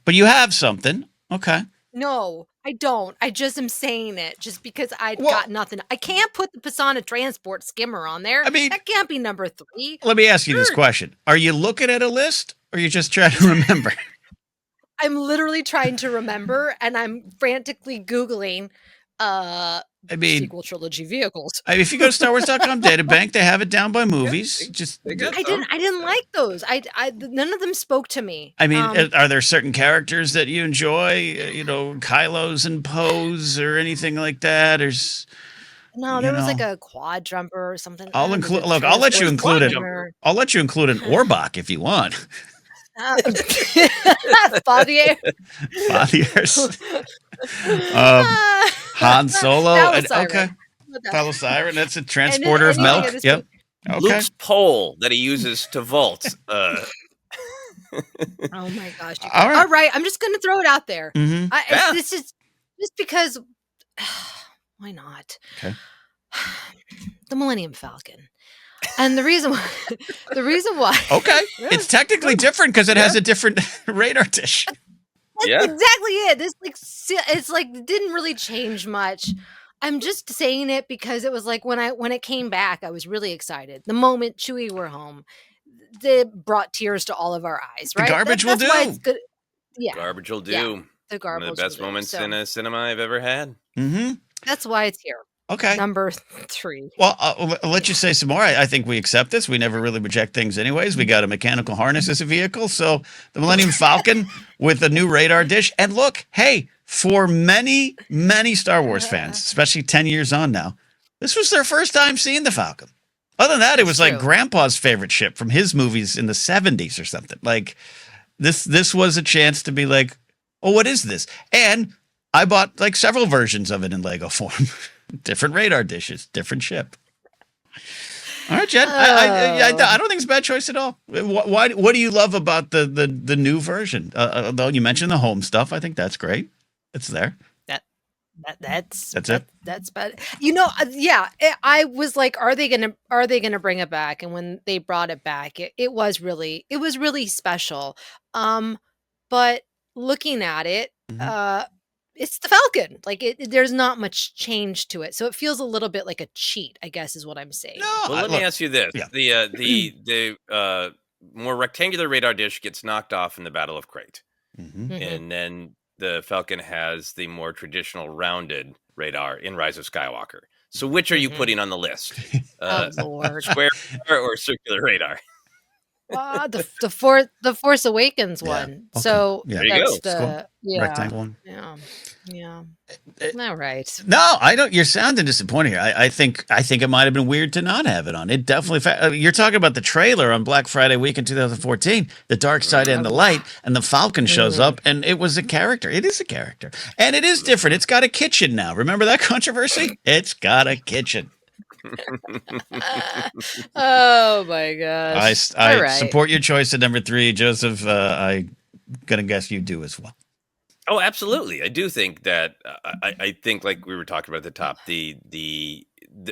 But you have something. Okay. No, I don't. I just am saying it just because I got nothing. I can't put the Pisana Transport skimmer on there. I mean, that can't be number 3. Let me ask you this question. Are you looking at a list or are you just trying to remember? I'm literally trying to remember, and I'm frantically Googling sequel trilogy vehicles. If you go to StarWars.com databank, they have it down by movies. I didn't like those. None of them spoke to me. I mean, are there certain characters that you enjoy? Kylo's and Poe's or anything like that? No, there was like a quad jumper or something. I'll let you include it. I'll let you include an Orbach if you want. Fathier. Han Solo. Okay. Thalassiren. That's a transporter of milk. Yep. Okay. Luke's pole that he uses to vault. Oh my gosh. All right. I'm just going to throw it out there. This is just because. Why not? Okay. The Millennium Falcon. And the reason why. Okay. It's technically different because it has a different radar dish. That's exactly it. It's like it didn't really change much. I'm just saying it because it was like when it came back, I was really excited. The moment Chewie were home, it brought tears to all of our eyes, right? The garbage will do. Why it's good. Yeah. Garbage will do. Yeah, the garbage. One of the best moments in a cinema I've ever had. That's why it's here. Okay. Number 3. Well, I'll let you say some more. I think we accept this. We never really reject things anyways. We got a mechanical harness as a vehicle. So the Millennium Falcon with a new radar dish. And look, hey, for many, many Star Wars fans, especially 10 years on now, this was their first time seeing the Falcon. Other than that, it was like Grandpa's favorite ship from his movies in the 70s or something. Like this was a chance to be like, oh, what is this? And I bought like several versions of it in Lego form, different radar dishes, different ship. All right, Jen. I don't think it's a bad choice at all. Why? What do you love about the new version? Though you mentioned the home stuff, I think that's great. It's there. That's it. That's bad. I was like, are they gonna bring it back? And when they brought it back, it was really special. But looking at it, Mhm. it's the Falcon. Like there's not much change to it, so it feels a little bit like a cheat, I guess, is what I'm saying. No, Well, let me look. ask you this: Yeah. the more rectangular radar dish gets knocked off in the Battle of Crate, Hmm. and then the Falcon has the more traditional rounded radar in Rise of Skywalker. So, which are you putting on the list? Oh Lord. Square radar or circular radar? The Force Awakens Yeah. one. Okay. So Yeah. There you that's go. the Rectangle one. yeah. It- All right. No, I don't. You're sounding disappointed here. I think it might have been weird to not have it on. It definitely. You're talking about the trailer on Black Friday week in 2014, the dark side and the light, and the Falcon shows up, and it was a character. It is a character, and it is different. It's got a kitchen now. Remember that controversy? It's got a kitchen. Oh my gosh. I All right. support your choice at number 3, Joseph. I'm gonna guess you do as well. Oh, absolutely. I do think that I think like we were talking about at the top,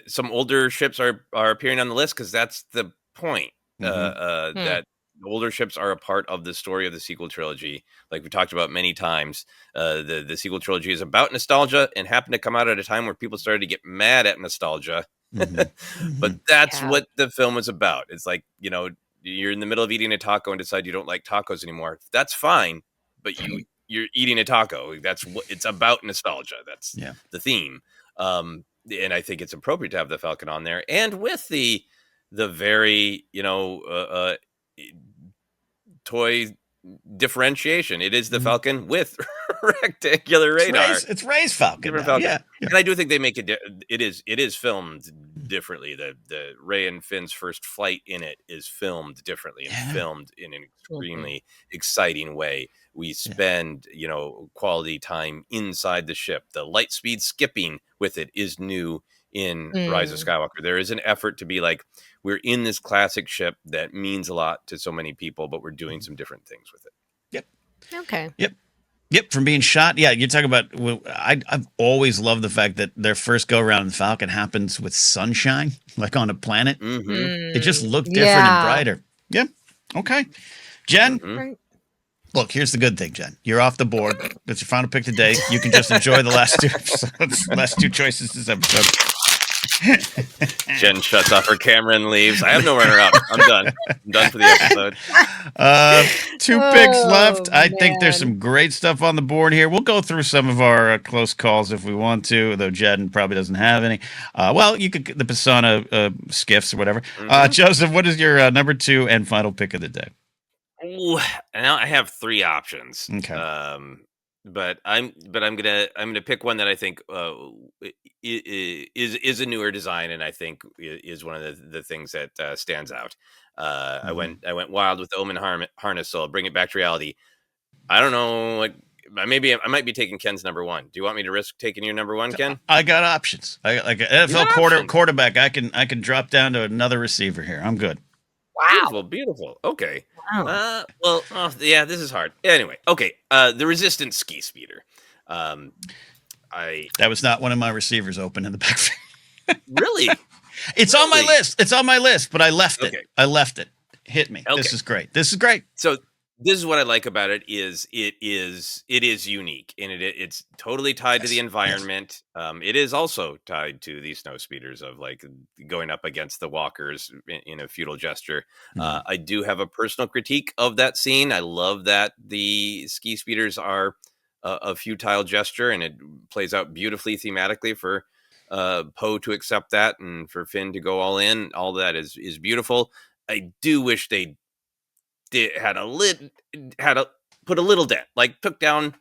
some older ships are appearing on the list because that's the point. That older ships are a part of the story of the sequel trilogy. Like we talked about many times, the sequel trilogy is about nostalgia and happened to come out at a time where people started to get mad at nostalgia. But that's what the film is about. It's like, you're in the middle of eating a taco and decide you don't like tacos anymore. That's fine, but you're eating a taco. That's what it's about. Nostalgia. That's the theme. And I think it's appropriate to have the Falcon on there, and with the very toy differentiation. It is the Falcon with rectangular radar. It's Ray's Falcon. Different Now. Falcon. Yeah. And I do think they make it. It is filmed differently. The Ray and Finn's first flight in it is filmed differently and filmed in an extremely exciting way. We spend quality time inside the ship. The light speed skipping with it is new in Rise of Skywalker. There is an effort to be like, we're in this classic ship that means a lot to so many people, but we're doing some different things with it. Yep. Okay. Yep, from being shot. Yeah, you're talking about. I've always loved the fact that their first go around in the Falcon happens with sunshine, like on a planet. It just looked different and brighter. Yep. Okay, Jen. Look, here's the good thing, Jen. You're off the board. That's your final pick today. You can just enjoy the last two choices this episode. Jen shuts off her camera and leaves. I have no runner-up. I'm done. I'm done for the episode. 2 picks left. I think there's some great stuff on the board here. We'll go through some of our close calls if we want to, though Jen probably doesn't have any. Well, you could the Persona skiffs or whatever. Joseph, what is your number 2 and final pick of the day? Ooh, now I have 3 options. Okay. But I'm gonna pick one that I think is a newer design, and I think is one of the things that stands out. I went wild with the Omen harness, so I'll bring it back to reality. I don't know, like maybe I might be taking Ken's number 1. Do you want me to risk taking your number 1, Ken? I got options. I like an NFL quarterback. I can drop down to another receiver here. I'm good. Wow. Beautiful. Okay. Wow. This is hard. Anyway, okay. The Resistance ski speeder. That was not one of my receivers open in the back. Really? It's on my list. It's on my list, but I left it. Okay. I left it. Hit me. Okay. This is great. This is great. So this is what I like about it is it is unique, and it's totally tied to the environment. It is also tied to the snow speeders of like going up against the walkers in a futile gesture. I do have a personal critique of that scene. I love that the ski speeders are a futile gesture, and it plays out beautifully thematically for Poe to accept that, and for Finn to go all in. All that is beautiful. I do wish they put a little dent, like took down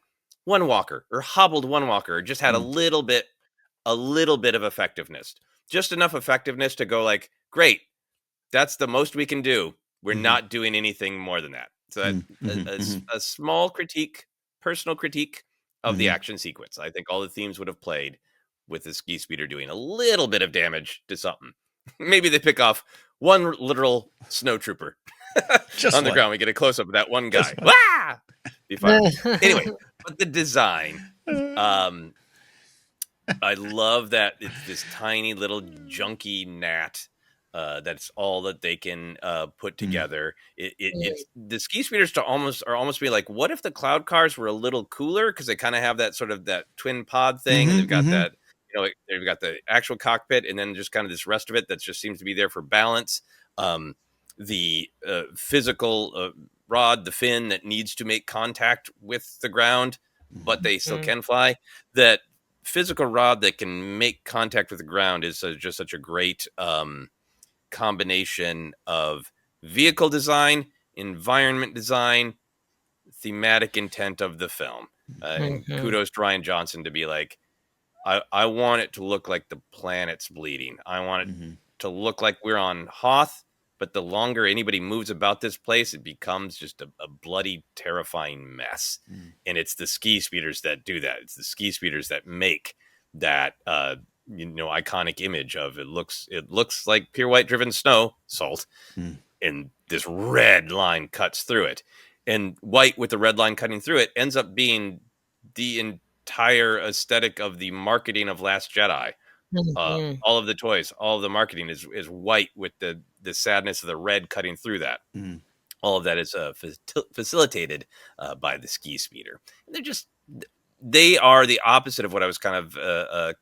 one walker or hobbled one walker, or just had a little bit of effectiveness, just enough effectiveness to go like, great, that's the most we can do. We're not doing anything more than that. So a small critique, personal critique, of the action sequence. I think all the themes would have played with the ski speeder doing a little bit of damage to something. Maybe they pick off one literal snow trooper on the ground. We get a close up of that one guy. Wah! Be fine. Anyway, but the design, I love that it's this tiny little junky gnat. That's all that they can put together. It's the ski speeders are almost be like, what if the cloud cars were a little cooler, because they kind of have that sort of that twin pod thing, and they've got that, they've got the actual cockpit, and then just kind of this rest of it that just seems to be there for balance. The physical rod, the fin that needs to make contact with the ground, but they still can fly. That physical rod that can make contact with the ground is just such a great combination of vehicle design, environment design, thematic intent of the film. And kudos to Rian Johnson to be like, I want it to look like the planet's bleeding. I want it to look like we're on Hoth, but the longer anybody moves about this place, it becomes just a bloody, terrifying mess. And it's the ski speeders that do that. It's the ski speeders that make that iconic image of it looks like pure white driven snow, salt, and this red line cuts through it. And white with the red line cutting through it ends up being the entire aesthetic of the marketing of Last Jedi. All of the toys, all of the marketing is white with the sadness of the red cutting through that. All of that is facilitated by the ski speeder. And they are the opposite of what I was kind of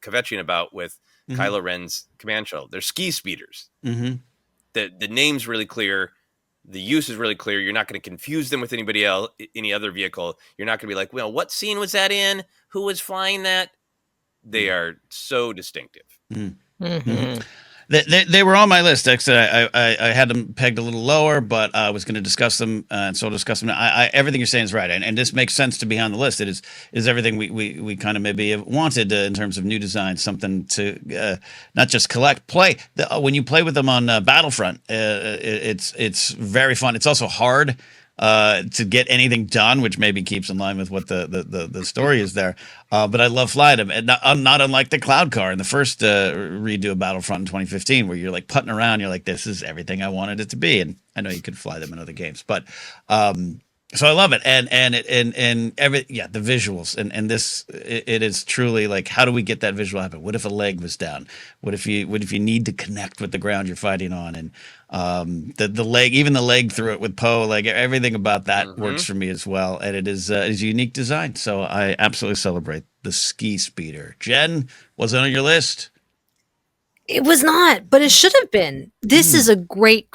kvetching about with Kylo Ren's command shuttle. They're ski speeders. The name's really clear. The use is really clear. You're not going to confuse them with anybody else, any other vehicle. You're not going to be like, well, what scene was that in? Who was flying that? They are so distinctive. They were on my list. Actually, I had them pegged a little lower, but I was going to discuss them, and so I'll discuss them. Everything you're saying is right, and this makes sense to be on the list. It is everything we kind of maybe have wanted in terms of new design, something to not just collect, play. When you play with them on Battlefront, it's very fun. It's also hard to get anything done, which maybe keeps in line with what the story is there. But I love flying them, and not unlike the Cloud Car in the first redo of Battlefront in 2015, where you're like putting around, you're like, this is everything I wanted it to be. And I know you could fly them in other games, but so I love it, and the visuals, and this it is truly like, how do we get that visual happen? What if a leg was down? What if you need to connect with the ground you're fighting on? And the leg, even the leg through it with Poe, like everything about that works for me as well, and it is a unique design. So I absolutely celebrate the ski speeder. Jen, was it on your list? It was not, but it should have been. This is a great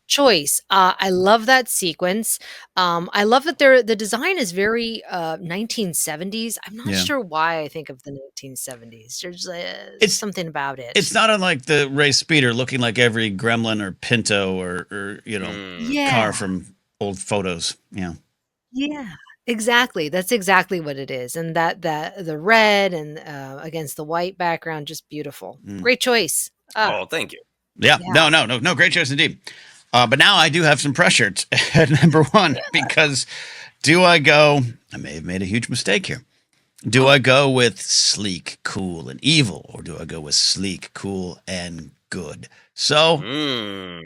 choice. I love that sequence. I love that the design is very 1970s. I'm not sure why I think of the 1970s. There's something about it. It's not unlike the race speeder, looking like every Gremlin or Pinto or car from old photos. Yeah. Exactly. That's exactly what it is. And that the red and against the white background, just beautiful. Great choice. Oh, thank you. Yeah. No, great choice indeed. But now I do have some pressure at number one, because I may have made a huge mistake here. Do I go with sleek, cool, and evil, or do I go with sleek, cool, and good? So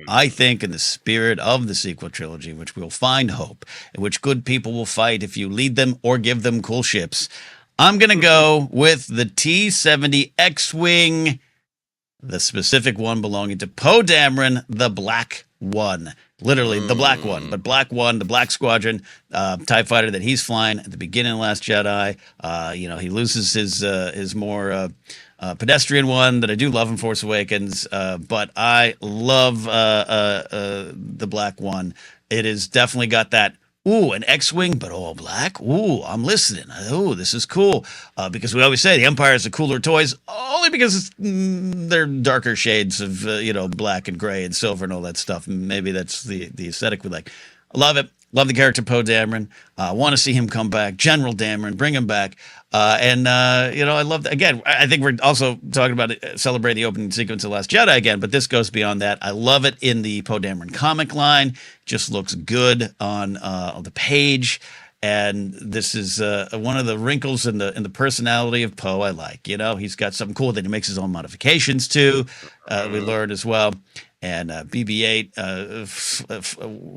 I think, in the spirit of the sequel trilogy, in which we'll find hope, in which good people will fight if you lead them or give them cool ships, I'm going to go with the T-70 X-Wing, the specific one belonging to Poe Dameron, the Black One. Literally, the Black One. But Black One, the Black Squadron, TIE fighter that he's flying at the beginning of Last Jedi. He loses his more pedestrian one that I do love in Force Awakens, but I love the Black One. It has definitely got that, an X-Wing, but all black. I'm listening. This is cool. Because we always say the Empire is the cooler toys, only because they're darker shades of, black and gray and silver and all that stuff. Maybe that's the aesthetic we like. I love it. Love the character Poe Dameron. I want to see him come back. General Dameron, bring him back. I love that. Again, I think we're also talking about celebrating the opening sequence of Last Jedi again, but this goes beyond that. I love it in the Poe Dameron comic line. Just looks good on the page. And this is one of the wrinkles in the personality of Poe I like. He's got something cool that he makes his own modifications to. We learned as well. And BB-8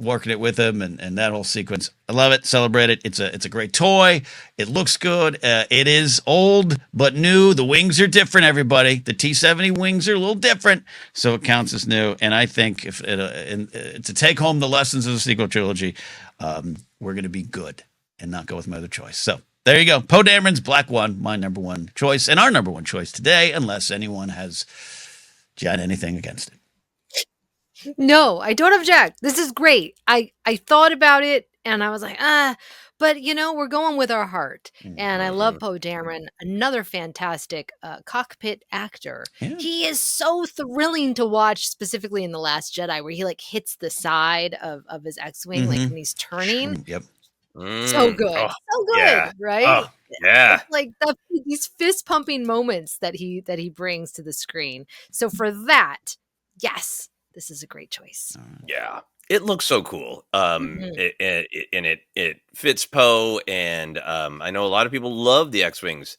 working it with him, and that whole sequence. I love it. Celebrate it. It's a great toy. It looks good. It is old but new. The wings are different. Everybody, the T-70 wings are a little different, so it counts as new. And I think if to take home the lessons of the sequel trilogy, we're going to be good and not go with my other choice. So there you go. Poe Dameron's Black One, my number one choice, and our number one choice today, unless anyone has got anything against it. No, I don't object. This is great. I thought about it and I was like, but we're going with our heart. And I love Poe Dameron, another fantastic cockpit actor. Yeah. He is so thrilling to watch, specifically in The Last Jedi, where he like hits the side of his X-Wing, like when he's turning. Yep. So good. So good, yeah. right? Oh, yeah. It's like these fist pumping moments that he brings to the screen. So for that, yes, this is a great choice. Yeah, it looks so cool. It fits Poe, and I know a lot of people love the X-wings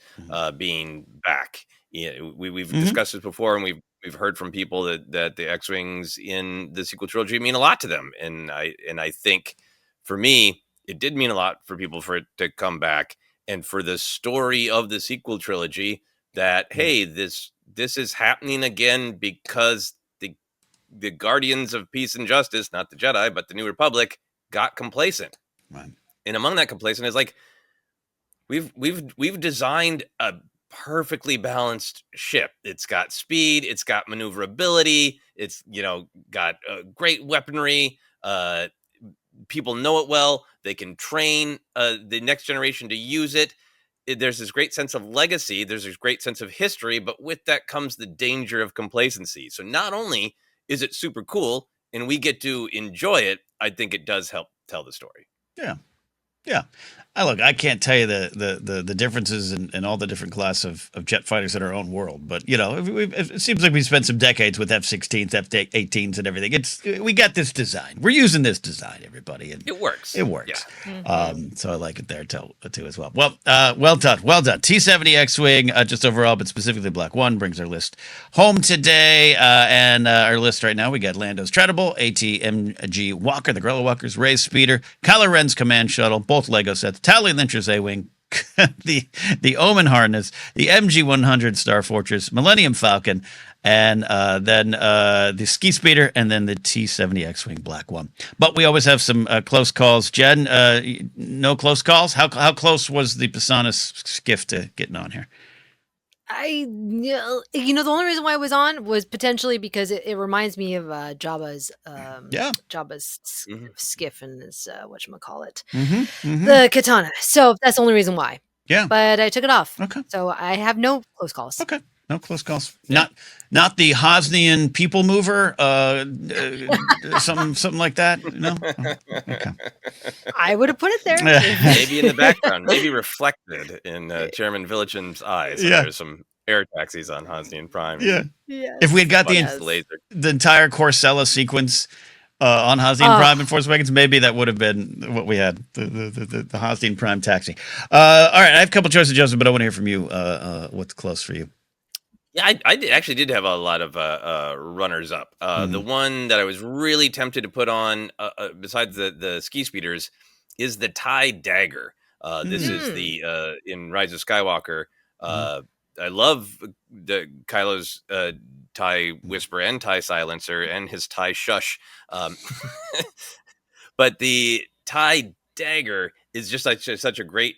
being back. We've discussed this before, and we've heard from people that the X-wings in the sequel trilogy mean a lot to them, and I think for me it did mean a lot for people for it to come back, and for the story of the sequel trilogy that hey, this is happening again because the Guardians of Peace and Justice, not the Jedi, but the New Republic, got complacent. Right. And among that complacent is like we've designed a perfectly balanced ship. It's got speed, it's got maneuverability, it's got great weaponry. People know it well. They can train the next generation to use it. There's this great sense of legacy. There's this great sense of history, but with that comes the danger of complacency. So not only is it super cool and we get to enjoy it, I think it does help tell the story. Yeah. Yeah. I can't tell you the differences in all the different class of jet fighters in our own world, but it seems like we spent some decades with F-16s, F-18s, and everything. We got this design. We're using this design, everybody, and it works. It works. Yeah. So I like it there too as well. Well, well done. T-70 X-wing, just overall, but specifically Black One brings our list home today, and our list right now we got Lando's Treadable, ATMG Walker, the Gorilla Walkers, Rey's Speeder, Kylo Ren's Command Shuttle, both Lego sets. Tally Lynch's A-Wing, the Omen Harness, the MG-100 Star Fortress, Millennium Falcon, and then the Ski Speeder, and then the T-70 X-Wing Black One. But we always have some close calls. Jen, no close calls? How close was the Pasanis skiff to getting on here? The only reason why I was on was potentially because it reminds me of Jabba's skiff and his whatchamacallit, the katana. So that's the only reason why. Yeah. But I took it off. Okay. So I have no close calls. Okay. No close calls. Yeah. Not the Hosnian people mover, something like that. No. Oh, okay. I would have put it there. Maybe in the background, maybe reflected in Chairman Villicham's eyes. Yeah. There's some air taxis on Hosnian Prime. Yeah. Yes. If we had got the entire Corsella sequence on Hosnian Prime and Force Awakens, maybe that would have been what we had, the Hosnian Prime taxi. All right, I have a couple choices, Joseph, but I want to hear from you. What's close for you? Yeah, I actually did have a lot of runners up. The one that I was really tempted to put on, besides the ski speeders, is the TIE Dagger. This is the in Rise of Skywalker. I love the Kylo's TIE Whisper and TIE Silencer and his TIE Shush, but the TIE Dagger is just such a great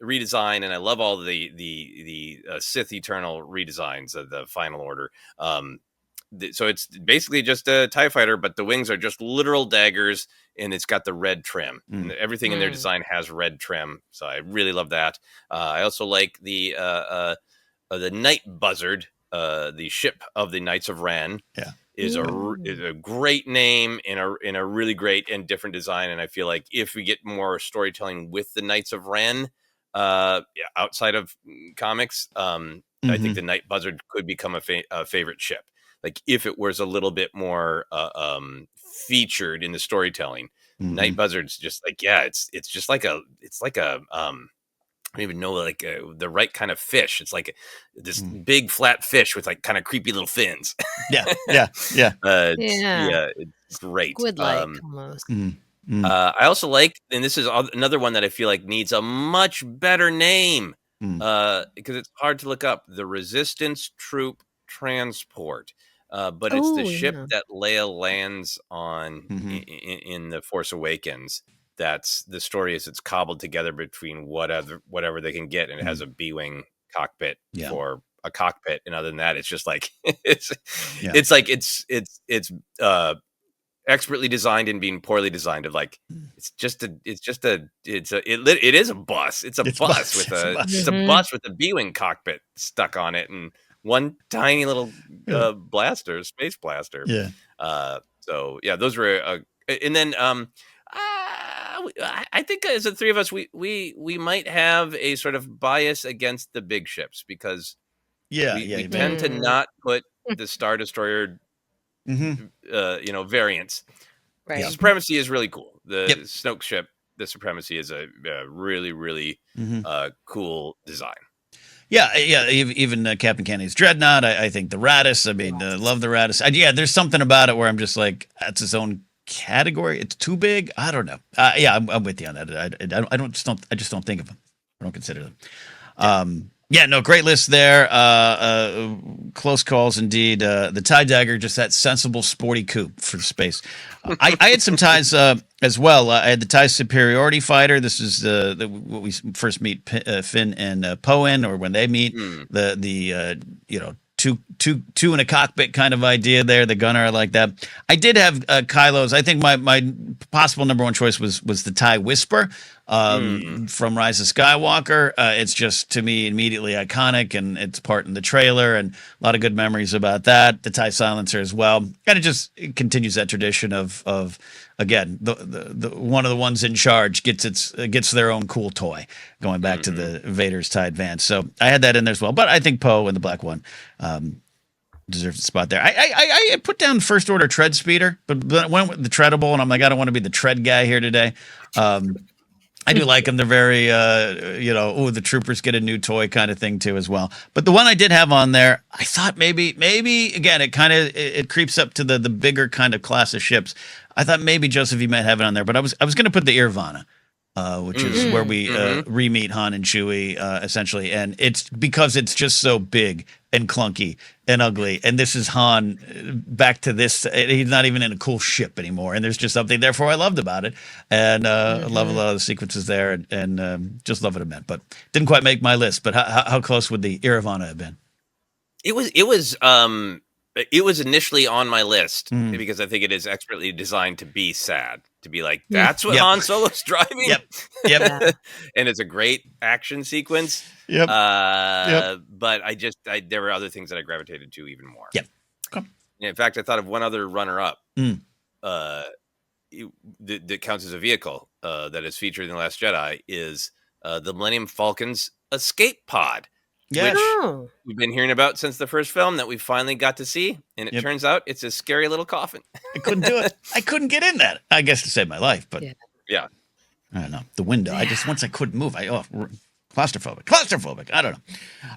redesign, and I love all the Sith Eternal redesigns of the Final Order. So it's basically just a TIE fighter, but the wings are just literal daggers, and it's got the red trim. And everything in their design has red trim, so I really love that. I also like the Night Buzzard, the ship of the Knights of Ren. Yeah. Is a great name in a really great and different design, and I feel like if we get more storytelling with the Knights of Ren, outside of comics, I think the Night Buzzard could become a favorite ship. Like if it was a little bit more featured in the storytelling. Mhm. Night Buzzard's just like, yeah, it's just like a I don't even know the right kind of fish. It's like this big flat fish with like kind of creepy little fins. Yeah, yeah, yeah. Yeah. Yeah, it's great. Squid-like almost. Mm, mm, I also like, and this is another one that I feel like needs a much better name mm. because it's hard to look up. The Resistance Troop Transport, but it's the Oh, ship yeah. that Leia lands on Mhm. in the Force Awakens. That's the story is it's cobbled together between whatever they can get, and it has a B-wing cockpit Yeah. for a cockpit, and other than that, it's just like Yeah. it's like it's expertly designed and being poorly designed. Of like it is a bus. It's a It's bus bus. with It's a a bus. it's a Mhm. bus with a B-wing cockpit stuck on it and one tiny little Yeah. space blaster. Yeah. So yeah, those were and then I think as the three of us, we might have a sort of bias against the big ships because Yeah, we yeah, we man. tend to Mm. not put the Star Destroyer Mhm. variants. Right. The Supremacy is really cool. The Yep. Snoke ship, the Supremacy is a really really Mhm. cool design. Yeah, yeah. Even Captain Kennedy's Dreadnought. I think the Raddus. I mean, love the Raddus. Yeah, there's something about it where I'm just like, that's its own category. It's too big. I don't know. Yeah, I'm with you on that. I just don't think of them. I don't consider them. Yeah, no, great list there. Close calls indeed. The TIE Dagger, just that sensible, sporty coupe for space. I had some ties as well. I had the TIE Superiority Fighter. This is what we first meet Finn and Poe in, or when they meet. The two in a cockpit kind of idea there. The gunner, I like that. I did have Kylo's. I think my possible number one choice was the TIE Whisper from Rise of Skywalker. It's just, to me, immediately iconic, and it's part in the trailer, and a lot of good memories about that. The TIE Silencer as well, and it continues that tradition of again, the one of the ones in charge gets their own cool toy, going back to the Vader's TIE Advance. So I had that in there as well, but I think Poe and the Black One deserves a spot there. I put down First Order Tread Speeder, but I went with the Treadable, and I'm like, I don't want to be the tread guy here today. I do like them. They're very, the troopers get a new toy kind of thing too as well. But the one I did have on there, I thought maybe again, it creeps up to the bigger kind of class of ships. I thought maybe, Joseph, you might have it on there, but I was going to put the Irvana, which is where we re-meet Han and Chewie, essentially. And it's because it's just so big and clunky and ugly. And this is Han back to this. He's not even in a cool ship anymore. And there's just something, therefore, I loved about it. And I love a lot of the sequences there, and just love what it meant. But didn't quite make my list. But how close would the Irvana have been? It was initially on my list because I think it is expertly designed to be sad, to be like, that's what Han Solo's driving. Yep. And it's a great action sequence. Yep. But there were other things that I gravitated to even more. Yep. Okay. In fact, I thought of one other runner-up that counts as a vehicle that is featured in The Last Jedi is the Millennium Falcon's escape pod. Yeah. Which we've been hearing about since the first film that we finally got to see. And it turns out it's a scary little coffin. I couldn't do it. I couldn't get in that. I guess to save my life, but yeah. I don't know. The window. Once I couldn't move, claustrophobic. I don't know.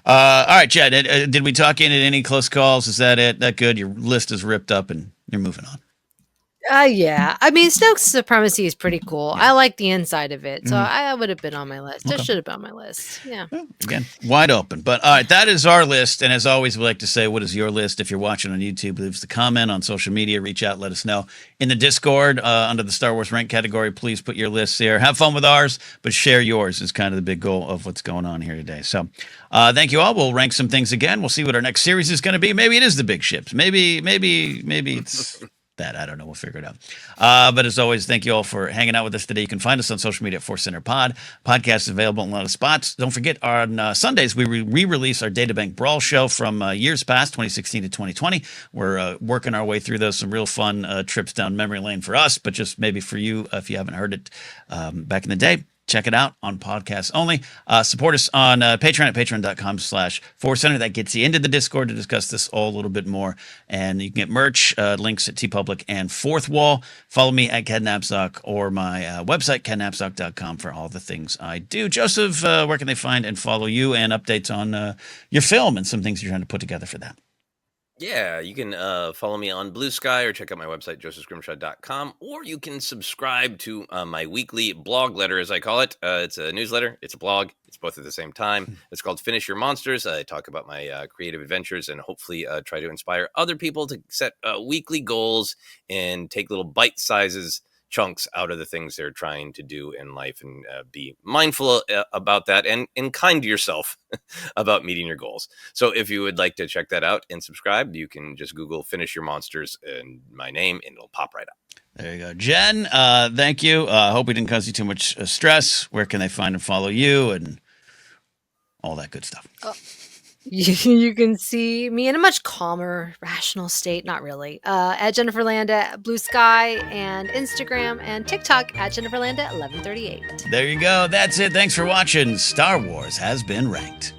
All right, Chad, did we talk in at any close calls? Is that it? That good? Your list is ripped up and you're moving on. Yeah. I mean, Snoke's Supremacy is pretty cool. I like the inside of it. So I would have been on my list. It should have been on my list. Yeah. Well, again, wide open. But all right, that is our list. And as always, we like to say, what is your list? If you're watching on YouTube, leave us a comment. On social media, reach out, let us know. In the Discord, under the Star Wars Rank category, please put your lists here. Have fun with ours, but share yours is kind of the big goal of what's going on here today. So thank you all. We'll rank some things again. We'll see what our next series is going to be. Maybe it is the big ships. Maybe it's... that I don't know. We'll figure it out. But as always, thank you all for hanging out with us today. You can find us on social media at ForceCenter Pod. Podcast is available in a lot of spots. Don't forget, on Sundays, we re-release our Databank Brawl show from years past, 2016 to 2020. We're working our way through those. Some real fun trips down memory lane for us, but just maybe for you, if you haven't heard it back in the day. check it out on podcasts only. Support us on Patreon at patreon.com/ForceCenter. That gets you into the Discord to discuss this all a little bit more. And you can get merch, links at TeePublic and Fourth Wall. Follow me at KedNapzok or my website, KedNapzok.com, for all the things I do. Joseph, where can they find and follow you, and updates on your film and some things you're trying to put together for that? Yeah, you can follow me on Blue Sky or check out my website, josephscrimshaw.com, or you can subscribe to my weekly blog letter, as I call it. It's a newsletter. It's a blog. It's both at the same time. It's called Finish Your Monsters. I talk about my creative adventures and hopefully try to inspire other people to set weekly goals and take little bite sizes chunks out of the things they're trying to do in life, and be mindful about that, and kind to yourself about meeting your goals. So if you would like to check that out and subscribe, you can just Google Finish Your Monsters and my name, and it'll pop right up. There you go. Jen, thank you. Hope we didn't cause you too much stress. Where can they find and follow you and all that good stuff? You can see me in a much calmer, rational state. Not really. At Jennifer Landa at Blue Sky, and Instagram and TikTok at Jennifer Landa 1138. There you go. That's it. Thanks for watching. Star Wars has been ranked.